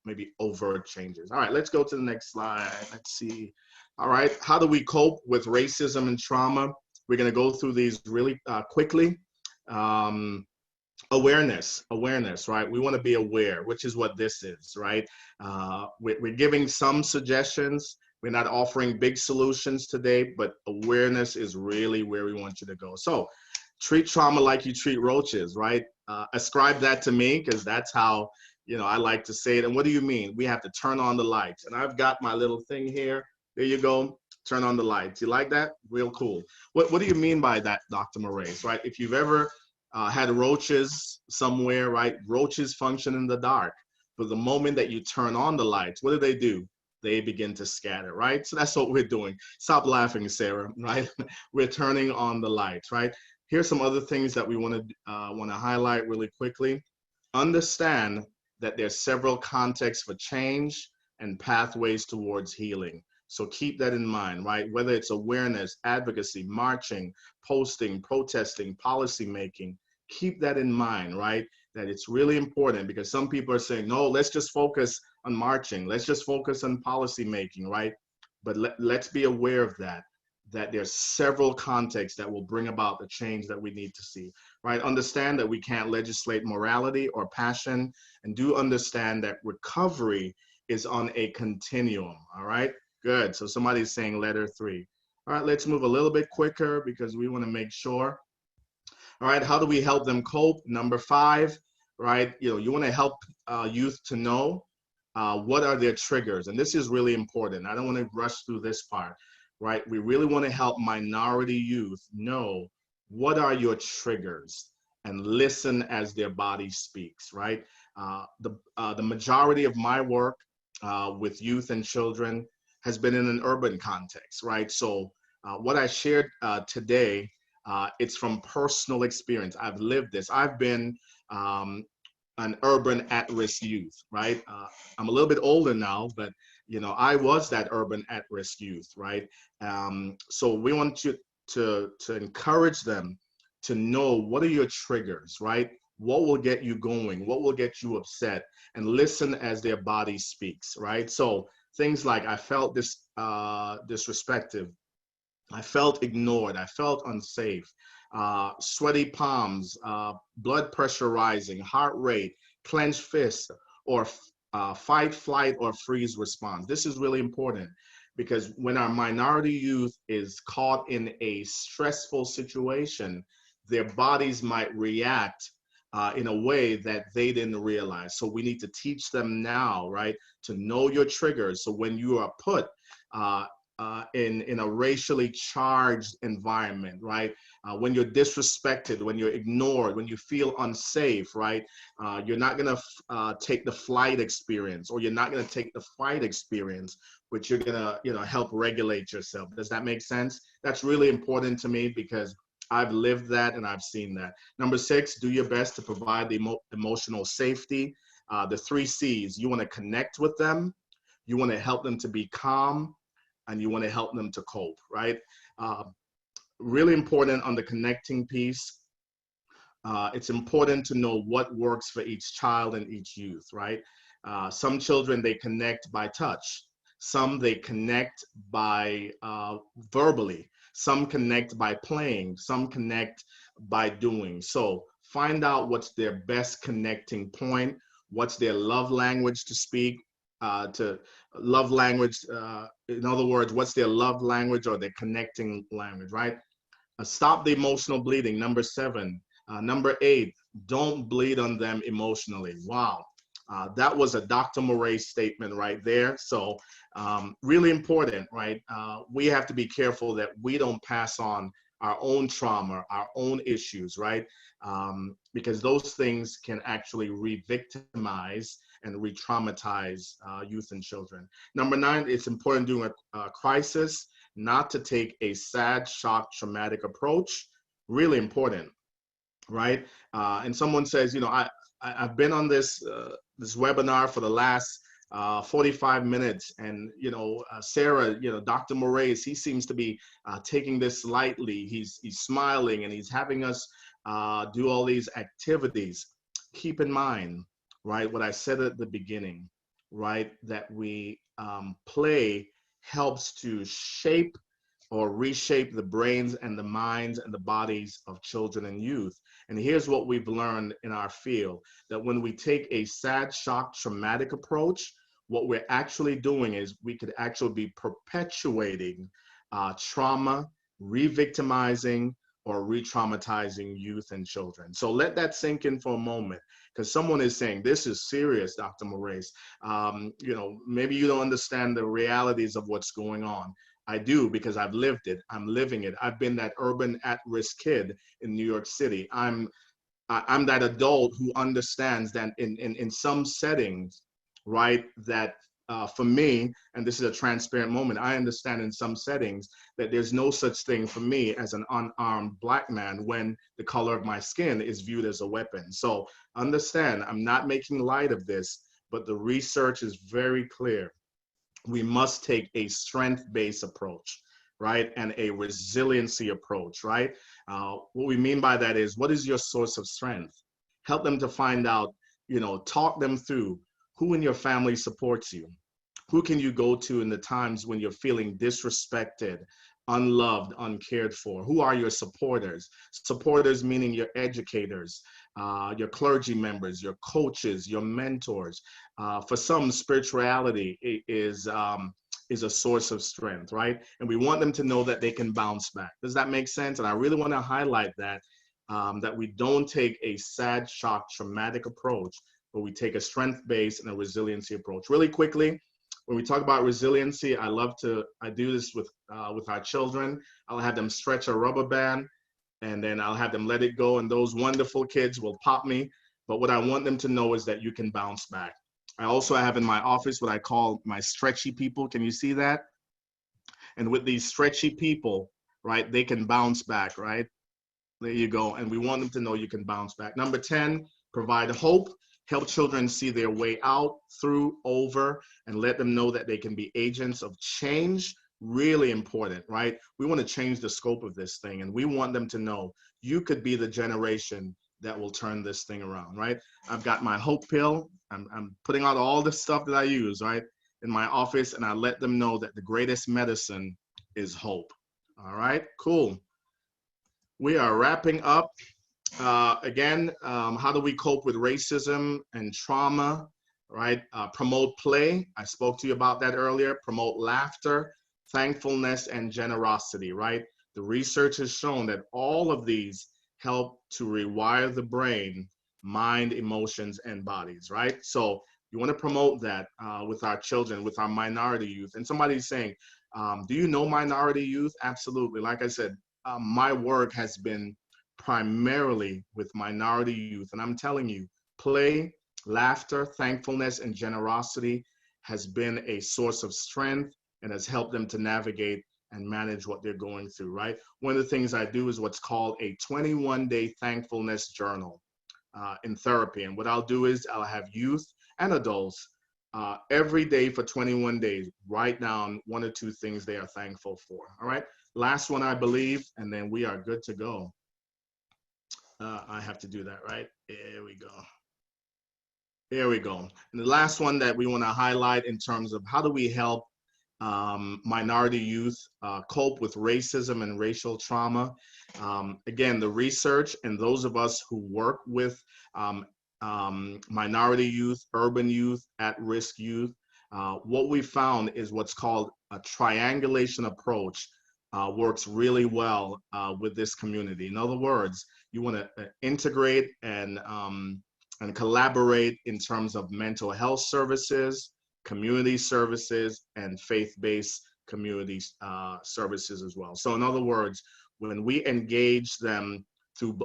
[SPEAKER 2] maybe overt changes. All right, let's go to the next slide. Let's see. All right, how do we cope with racism and trauma? We're going to go through these really quickly. Awareness, right? We want to be aware, which is what this is, right? We're giving some suggestions. We're not offering big solutions today, but awareness is really where we want you to go. So treat trauma like you treat roaches, right? Ascribe that to me, because that's how, I like to say it. And what do you mean? We have to turn on the lights. And I've got my little thing here. There you go. Turn on the lights. You like that? Real cool. What do you mean by that, Dr. Morais, right? If you've ever had roaches somewhere, right? Roaches function in the dark. But the moment that you turn on the lights, what do? They begin to scatter, right? So that's what we're doing. Stop laughing, Sarah, right? We're turning on the lights, right? Here's some other things that we want to highlight really quickly. Understand that there's several contexts for change and pathways towards healing. So keep that in mind, right? Whether it's awareness, advocacy, marching, posting, protesting, policy making, keep that in mind, right? That it's really important, because some people are saying, no, let's just focus on marching. Let's just focus on policy making, right? But let's be aware of that there's several contexts that will bring about the change that we need to see, right? Understand that we can't legislate morality or passion, and do understand that recovery is on a continuum, all right? Good, so somebody's saying letter 3. All right, let's move a little bit quicker because we want to make sure. All right, how do we help them cope? Number 5, right? You want to help youth to know what are their triggers, and this is really important. I don't want to rush through this part, right? We really want to help minority youth know what are your triggers, and listen as their body speaks, right? The majority of my work with youth and children has been in an urban context, right? So what I shared today, it's from personal experience. I've lived this. I've been an urban at-risk youth, right? I'm a little bit older now, but I was that urban at-risk youth, right? So we want you to encourage them to know what are your triggers, right? What will get you going? What will get you upset? And listen as their body speaks, right? So things like, I felt disrespected, I felt ignored, I felt unsafe, sweaty palms, blood pressure rising, heart rate, clenched fist, or fight, flight, or freeze response. This is really important, because when our minority youth is caught in a stressful situation, their bodies might react in a way that they didn't realize. So we need to teach them now, right, to know your triggers. So when you are put in a racially charged environment, right, when you're disrespected, when you're ignored, when you feel unsafe, right, you're not going to take the flight experience, or you're not going to take the fight experience, but you're going to help regulate yourself. Does that make sense? That's really important to me, because I've lived that and I've seen that. Number 6, do your best to provide the emotional safety. The 3 C's. You want to connect with them, you want to help them to be calm, and you want to help them to cope, right? Really important on the connecting piece. It's important to know what works for each child and each youth, right? Some children, they connect by touch. Some, they connect by verbally. Some connect by playing. Some connect by doing. So find out what's their best connecting point, what's their love language to speak, to love language. In other words, what's their love language or their connecting language, right? Stop the emotional bleeding, number 7. Number 8, don't bleed on them emotionally. Wow. That was a Dr. Morais statement right there. So really important, right? We have to be careful that we don't pass on our own trauma, our own issues, right? Because those things can actually re-victimize and re-traumatize youth and children. Number 9, it's important during a crisis not to take a sad, shock, traumatic approach. Really important, right? And someone says, I've been on this this webinar for the last 45 minutes, and Sarah, Dr. Morais, he seems to be taking this lightly. He's smiling, and he's having us do all these activities. Keep in mind, right, what I said at the beginning, right, that we play helps to shape or reshape the brains and the minds and the bodies of children and youth. And here's what we've learned in our field, that when we take a sad, shock, traumatic approach, what we're actually doing is we could actually be perpetuating trauma, re-victimizing, or re-traumatizing youth and children. So let that sink in for a moment, because someone is saying, this is serious, Dr. Morais. Maybe you don't understand the realities of what's going on. I do, because I've lived it. I'm living it. I've been that urban at-risk kid in New York City. I'm that adult who understands that in some settings, right, that for me, and this is a transparent moment, I understand in some settings that there's no such thing for me as an unarmed Black man when the color of my skin is viewed as a weapon. So understand, I'm not making light of this, but the research is very clear. We must take a strength-based approach, right? And a resiliency approach, right? What we mean by that is, what is your source of strength? Help them to find out, talk them through who in your family supports you. Who can you go to in the times when you're feeling disrespected, unloved, uncared for? Who are your supporters? Supporters meaning your educators, your clergy members, your coaches, your mentors. For some, spirituality is a source of strength, right? And we want them to know that they can bounce back. Does that make sense? And I really want to highlight that, that we don't take a sad, shock, traumatic approach, but we take a strength-based and a resiliency approach. Really quickly, when we talk about resiliency, I do this with our children. I'll have them stretch a rubber band, and then I'll have them let it go, and those wonderful kids will pop me. But what I want them to know is that you can bounce back. I also have in my office what I call my stretchy people. Can you see that? And with these stretchy people, right, they can bounce back, right? There you go. And we want them to know you can bounce back. Number 10, provide hope. Help children see their way out, through, over, and let them know that they can be agents of change. Really important, right? We want to change the scope of this thing, and we want them to know you could be the generation that will turn this thing around, right? I've got my hope pill. I'm putting out all the stuff that I use, right, in my office, and I let them know that the greatest medicine is hope. All right, cool. We are wrapping up. Again, how do we cope with racism and trauma, right? Promote play. I spoke to you about that earlier. Promote laughter, thankfulness, and generosity, right? The research has shown that all of these help to rewire the brain, mind, emotions, and bodies, right? So you want to promote that with our children, with our minority youth. And somebody's saying, do you know minority youth? Absolutely. Like I said, my work has been primarily with minority youth. And I'm telling you, play, laughter, thankfulness, and generosity has been a source of strength and has helped them to navigate and manage what they're going through, right? One of the things I do is what's called a 21-day thankfulness journal in therapy. And what I'll do is I'll have youth and adults every day for 21 days write down 1 or 2 things they are thankful for, all right? Last one, I believe, and then we are good to go. I have to do that, right? Here we go. Here we go. And the last one that we want to highlight in terms of how do we help minority youth cope with racism and racial trauma. Again, the research and those of us who work with minority youth, urban youth, at-risk youth, what we found is what's called a triangulation approach works really well with this community. In other words, you want to integrate and collaborate in terms of mental health services, community services, and faith-based community services as well. So in other words, when we engage them through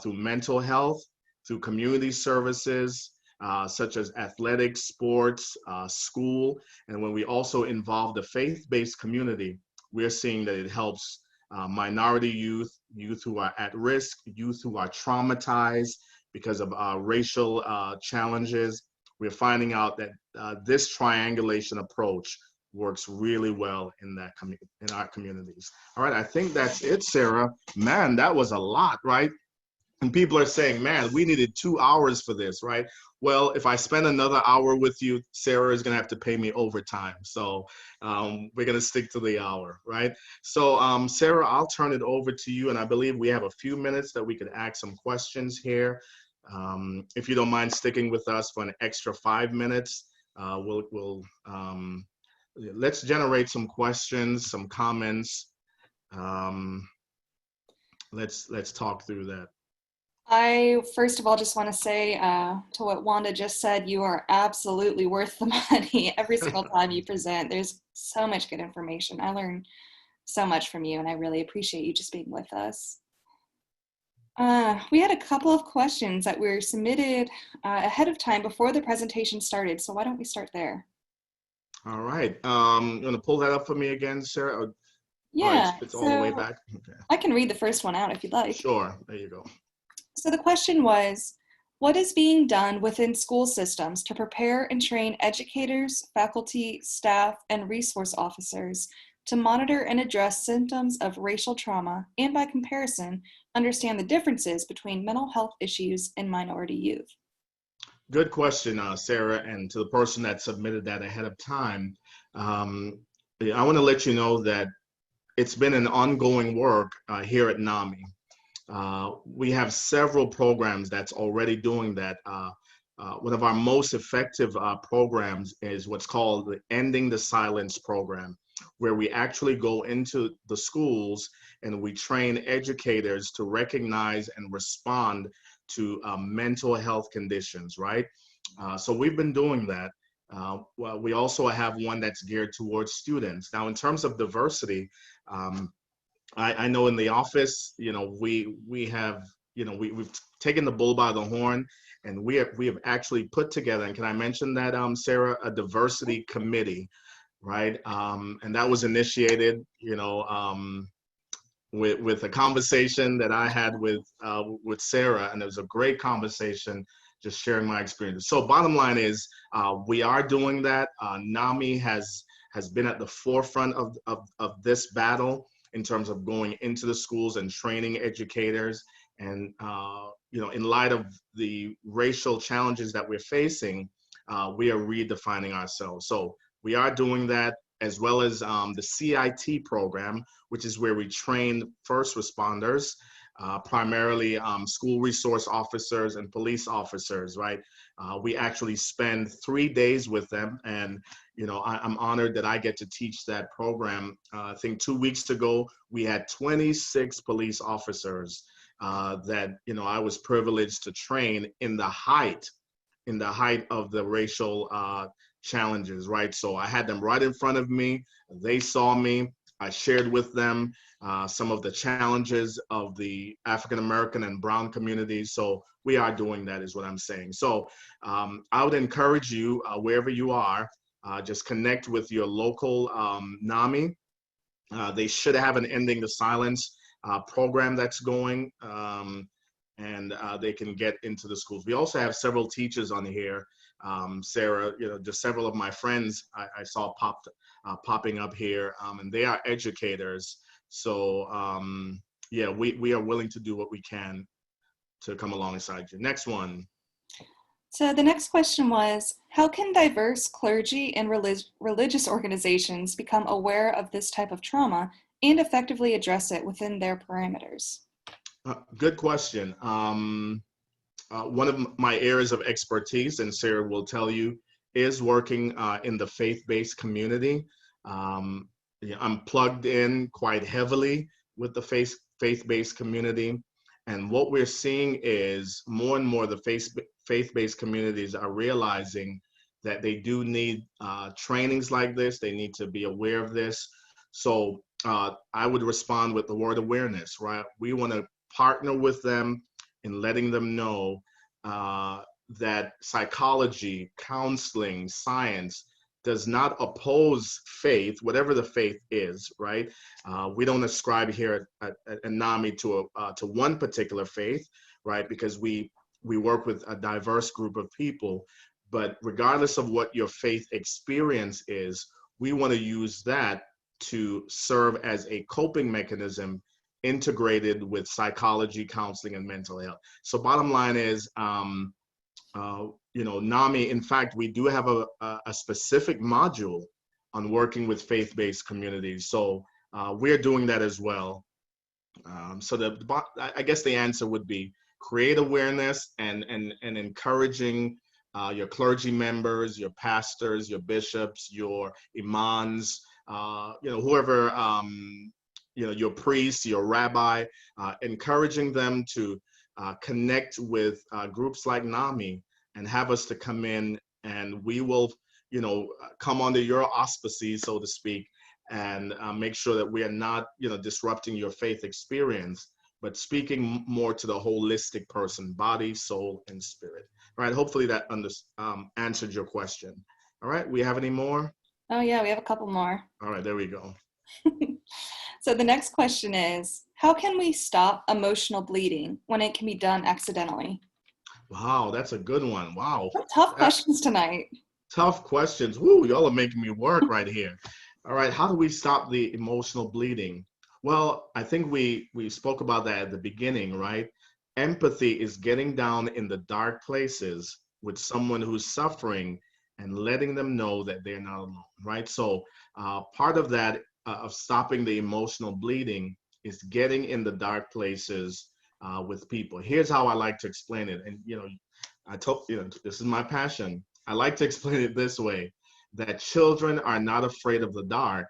[SPEAKER 2] mental health, through community services, such as athletics, sports, school, and when we also involve the faith-based community, we're seeing that it helps minority youth, youth who are at risk, youth who are traumatized because of racial challenges. We're finding out that this triangulation approach works really well in our communities. All right, I think that's it, Sarah. Man, that was a lot, right? And people are saying, man, we needed 2 hours for this, right? Well, if I spend another hour with you, Sarah is going to have to pay me overtime. So we're going to stick to the hour, right? So Sarah, I'll turn it over to you. And I believe we have a few minutes that we could ask some questions here. If you don't mind sticking with us for an extra 5 minutes, let's generate some questions, some comments. Let's talk through that.
[SPEAKER 1] I, first of all, just want to say to what Wanda just said, you are absolutely worth the money every single time you present. There's so much good information. I learn so much from you, and I really appreciate you just being with us. We had a couple of questions that were submitted ahead of time before the presentation started, so why don't we start there?
[SPEAKER 2] All right. You want to pull that up for me again, Sarah? Or
[SPEAKER 1] Yeah,
[SPEAKER 2] it's all the way
[SPEAKER 1] so
[SPEAKER 2] back? Okay.
[SPEAKER 1] I can read the first one out if you'd like.
[SPEAKER 2] Sure. There you go.
[SPEAKER 1] So the question was, what is being done within school systems to prepare and train educators, faculty, staff, and resource officers to monitor and address symptoms of racial trauma and, by comparison, understand the differences between mental health issues in minority youth?
[SPEAKER 2] Good question, Sarah. And to the person that submitted that ahead of time, yeah, I want to let you know that it's been an ongoing work here at NAMI. We have several programs that's already doing that. One of our most effective programs is what's called the Ending the Silence program, where we actually go into the schools and we train educators to recognize and respond to mental health conditions, right? So we've been doing that. Well, we also have one that's geared towards students. Now, in terms of diversity, I know in the office, we have, we've taken the bull by the horn, and we have actually put together, and can I mention that, Sarah, a diversity committee, right? And that was initiated, with a conversation that I had with Sarah, and it was a great conversation, just sharing my experience. So bottom line is, we are doing that. NAMI has been at the forefront of this battle in terms of going into the schools and training educators. And in light of the racial challenges that we're facing, we are redefining ourselves. So we are doing that, as well as the CIT program, which is where we train first responders, primarily school resource officers and police officers, right? We actually spend 3 days with them, and I'm honored that I get to teach that program. I think 2 weeks ago, we had 26 police officers that I was privileged to train in the height of the racial challenges, right? So I had them right in front of me. They saw me. I shared with them some of the challenges of the African American and Brown communities. So we are doing that, is what I'm saying. So I would encourage you, wherever you are, just connect with your local NAMI. They should have an Ending the Silence program that's going, and they can get into the schools. We also have several teachers on here. Sarah, just several of my friends I saw popping up here, and they are educators. So yeah, we are willing to do what we can to come alongside you. Next one.
[SPEAKER 1] So the next question was, how can diverse clergy and religious organizations become aware of this type of trauma and effectively address it within their parameters?
[SPEAKER 2] Good question. One of my areas of expertise, and Sarah will tell you, is working in the faith-based community. I'm plugged in quite heavily with the faith-based community. And what we're seeing is more and more the faith-based communities are realizing that they do need trainings like this. They need to be aware of this. So I would respond with the word awareness, right? We want to partner with them in letting them know that psychology, counseling, science does not oppose faith, whatever the faith is, right? We don't ascribe here at NAMI to one particular faith, right? Because we work with a diverse group of people. But regardless of what your faith experience is, we want to use that to serve as a coping mechanism integrated with psychology, counseling, and mental health. So bottom line is, NAMI, in fact, we do have a specific module on working with faith-based communities. So we're doing that as well. I guess the answer would be create awareness and encouraging your clergy members, your pastors, your bishops, your imams, whoever, your priest, your rabbi, encouraging them to connect with groups like NAMI and have us to come in, and we will, come under your auspices, so to speak, and make sure that we are not, disrupting your faith experience, but speaking more to the holistic person, body, soul, and spirit. All right, hopefully that answered your question. All right, we have any more?
[SPEAKER 1] Oh yeah, we have a couple more.
[SPEAKER 2] All right, there we go.
[SPEAKER 1] So the next question is, how can we stop emotional bleeding when it can be done accidentally?
[SPEAKER 2] Wow, that's a good one. Wow.
[SPEAKER 1] Tough questions tonight.
[SPEAKER 2] Tough questions. Woo, y'all are making me work right here. All right, how do we stop the emotional bleeding? Well, I think we spoke about that at the beginning, right? Empathy is getting down in the dark places with someone who's suffering and letting them know that they're not alone, right? So part of that, of stopping the emotional bleeding, is getting in the dark places with people. Here's how I like to explain it. And, I told this is my passion. I like to explain it this way, that children are not afraid of the dark.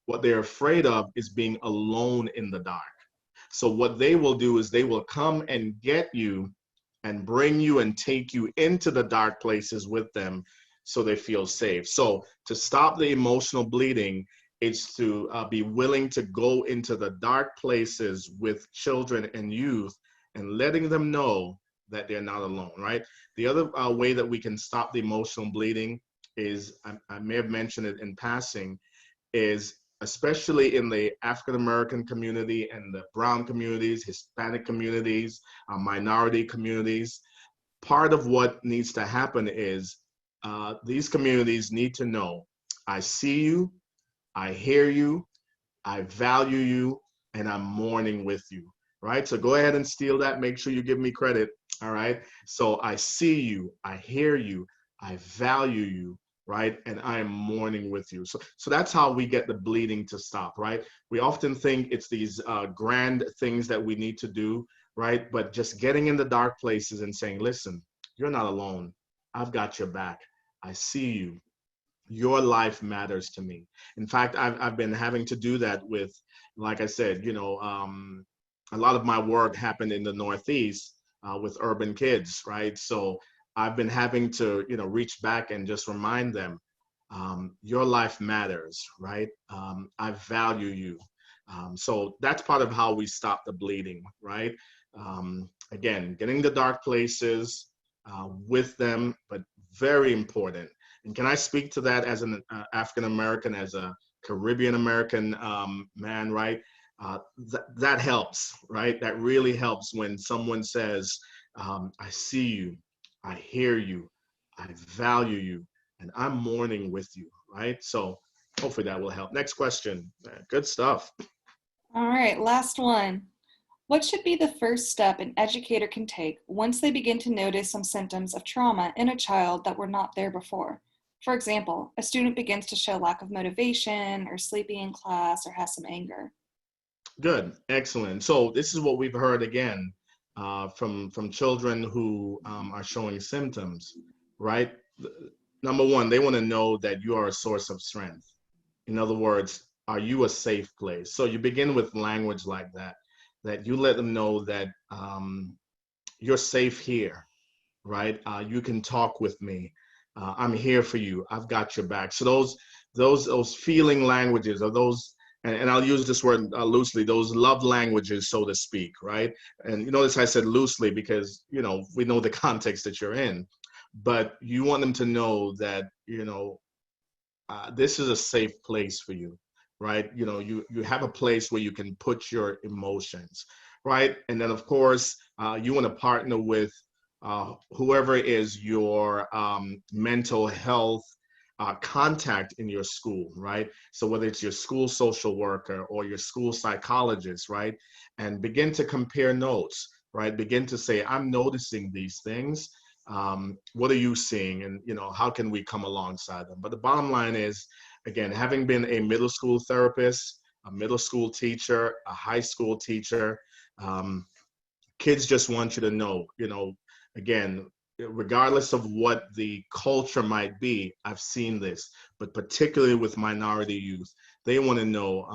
[SPEAKER 2] What they're afraid of is being alone in the dark. So what they will do is they will come and get you and bring you and take you into the dark places with them so they feel safe. So to stop the emotional bleeding, it's to be willing to go into the dark places with children and youth and letting them know that they're not alone, right? The other way that we can stop the emotional bleeding is, I may have mentioned it in passing, is especially in the African-American community and the brown communities, Hispanic communities, minority communities, part of what needs to happen is these communities need to know, I see you, I hear you, I value you, and I'm mourning with you, right? So go ahead and steal that. Make sure you give me credit, all right? So I see you, I hear you, I value you, right? And I am mourning with you. So that's how we get the bleeding to stop, right? We often think it's these grand things that we need to do, right? But just getting in the dark places and saying, listen, you're not alone. I've got your back. I see you. Your life matters to me. In fact, I've been having to do that with, like I said, a lot of my work happened in the Northeast with urban kids, right? So I've been having to, reach back and just remind them, your life matters, right? I value you. So that's part of how we stop the bleeding, right? Again, getting the dark places with them, but very important. And can I speak to that as an African American, as a Caribbean American man, right? That helps, right? That really helps when someone says, I see you, I hear you, I value you, and I'm mourning with you, right? So hopefully that will help. Next question. Good stuff.
[SPEAKER 1] All right, last one. What should be the first step an educator can take once they begin to notice some symptoms of trauma in a child that were not there before? For example, a student begins to show lack of motivation or sleeping in class or has some anger.
[SPEAKER 2] Good, excellent. So this is what we've heard again from children who are showing symptoms, right? Number one, they want to know that you are a source of strength. In other words, are you a safe place? So you begin with language like that, that you let them know that you're safe here, right? You can talk with me. I'm here for you. I've got your back. So those feeling languages, or those, and I'll use this word loosely, those love languages, so to speak, right? And you notice I said loosely because, we know the context that you're in, but you want them to know that, this is a safe place for you, right? You have a place where you can put your emotions, right? And then of course, you want to partner with whoever is your mental health contact in your school, right? So whether it's your school social worker or your school psychologist, right? And begin to compare notes, right? Begin to say, I'm noticing these things. What are you seeing? And, how can we come alongside them? But the bottom line is, again, having been a middle school therapist, a middle school teacher, a high school teacher, kids just want you to know, again, regardless of what the culture might be, I've seen this, but particularly with minority youth, they want to know,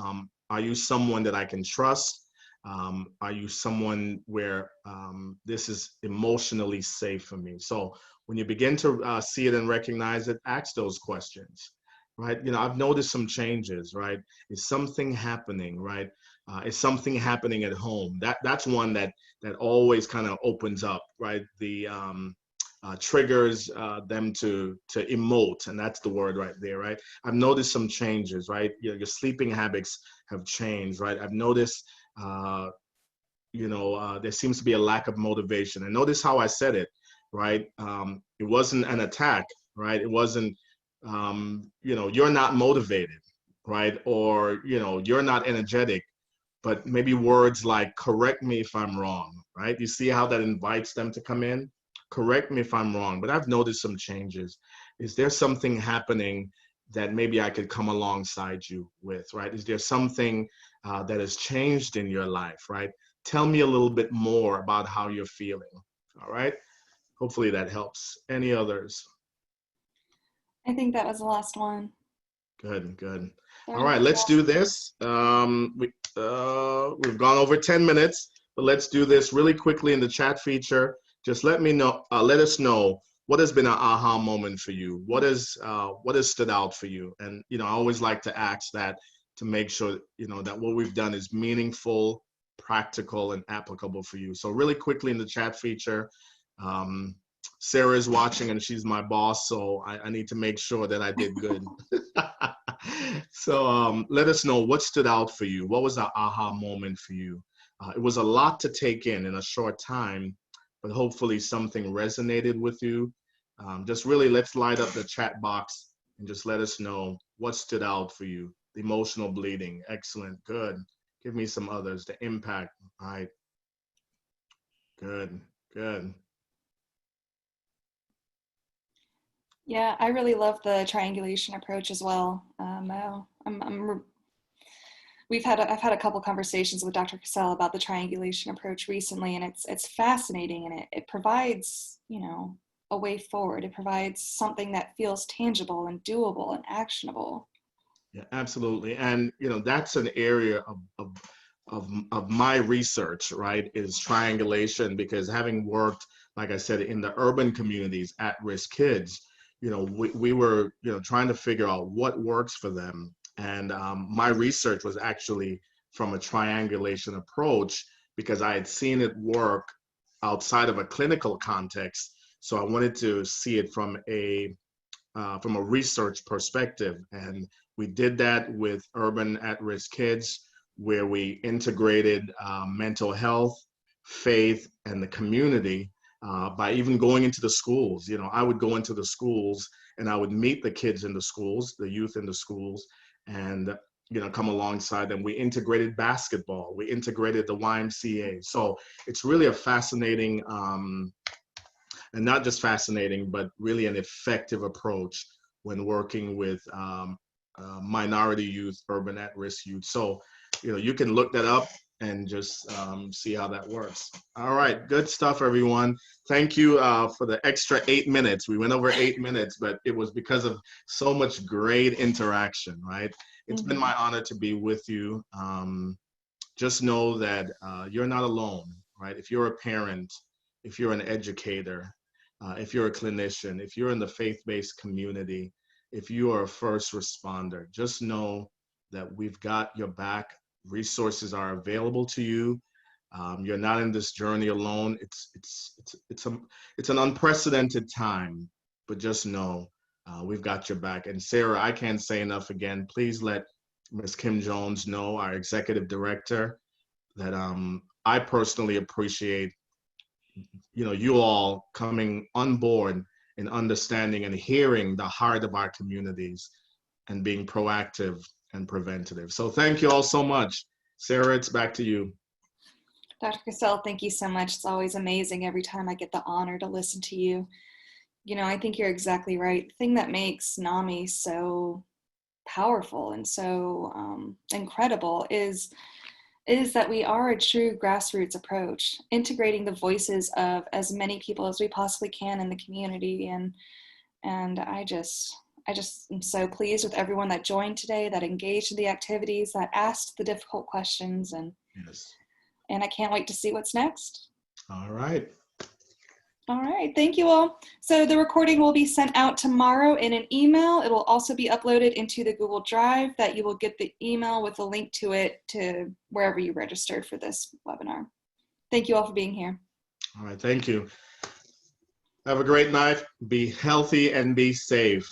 [SPEAKER 2] are you someone that I can trust? Are you someone where this is emotionally safe for me? So when you begin to see it and recognize it, ask those questions, right? I've noticed some changes, right? Is something happening, right? Is something happening at home? That's one that always kind of opens up, right? The triggers them to emote, and that's the word right there, right? I've noticed some changes, right? Your sleeping habits have changed, right? I've noticed, there seems to be a lack of motivation. And notice how I said it, right? It wasn't an attack, right? It wasn't, you're not motivated, right? Or, you're not energetic, but maybe words like, correct me if I'm wrong, right? You see how that invites them to come in? Correct me if I'm wrong, but I've noticed some changes. Is there something happening that maybe I could come alongside you with, right? Is there something that has changed in your life, right? Tell me a little bit more about how you're feeling, all right? Hopefully that helps. Any others?
[SPEAKER 1] I think that was the last one.
[SPEAKER 2] Good, good.
[SPEAKER 1] There
[SPEAKER 2] All
[SPEAKER 1] was
[SPEAKER 2] right,
[SPEAKER 1] the
[SPEAKER 2] let's
[SPEAKER 1] last-
[SPEAKER 2] do this. We've gone over 10 minutes, but let's do this really quickly in the chat feature. Just let us know what has been an aha moment for you. What has stood out for you? And, I always like to ask that to make sure, that what we've done is meaningful, practical, and applicable for you. So really quickly in the chat feature, Sarah is watching and she's my boss, so I need to make sure that I did good. So let us know what stood out for you. What was an aha moment for you? It was a lot to take in a short time, but hopefully something resonated with you. Just really let's light up the chat box and just let us know what stood out for you. The emotional bleeding, excellent, good. Give me some others. The impact, all right, good, good.
[SPEAKER 1] Yeah, I really love the triangulation approach as well. I've had a couple conversations with Dr. Cassell about the triangulation approach recently, and it's fascinating, and it provides, a way forward. It provides something that feels tangible and doable and actionable.
[SPEAKER 2] Yeah, absolutely. And that's an area of my research, right, is triangulation, because having worked, like I said, in the urban communities, at-risk kids, we were, trying to figure out what works for them. And my research was actually from a triangulation approach because I had seen it work outside of a clinical context. So I wanted to see it from a research perspective. And we did that with urban at-risk kids, where we integrated mental health, faith, and the community by even going into the schools. I would go into the schools and I would meet the kids in the schools, the youth in the schools, and come alongside them. We integrated basketball, we integrated the YMCA. So it's really a fascinating and not just fascinating, but really an effective approach when working with minority youth, urban at-risk youth. So, you can look that up and just see how that works. All right, good stuff, everyone. Thank you for the extra 8 minutes. We went over 8 minutes, but it was because of so much great interaction, right? It's been my honor to be with you. Just know that you're not alone, right? If you're a parent, if you're an educator, if you're a clinician, if you're in the faith-based community, if you are a first responder, just know that we've got your back. Resources are available to you. You're not in this journey alone. It's an unprecedented time, but just know we've got your back. And Sarah, I can't say enough again. Please let Ms. Kim Jones know, our executive director, that I personally appreciate you all coming on board in understanding and hearing the heart of our communities and being proactive and preventative. So thank you all so much. Sarah, it's back to you.
[SPEAKER 1] Dr. Cassell, thank you so much. It's always amazing every time I get the honor to listen to you. You know, I think you're exactly right. The thing that makes NAMI so powerful and so incredible is that we are a true grassroots approach, integrating the voices of as many people as we possibly can in the community. And I just am so pleased with everyone that joined today, that engaged in the activities, that asked the difficult questions, and
[SPEAKER 2] Yes.
[SPEAKER 1] and I can't wait to see what's next.
[SPEAKER 2] All right.
[SPEAKER 1] All right, thank you all. So the recording will be sent out tomorrow in an email. It will also be uploaded into the Google Drive that you will get the email with a link to it to wherever you registered for this webinar. Thank you all for being here.
[SPEAKER 2] All right, thank you. Have a great night. Be healthy and be safe.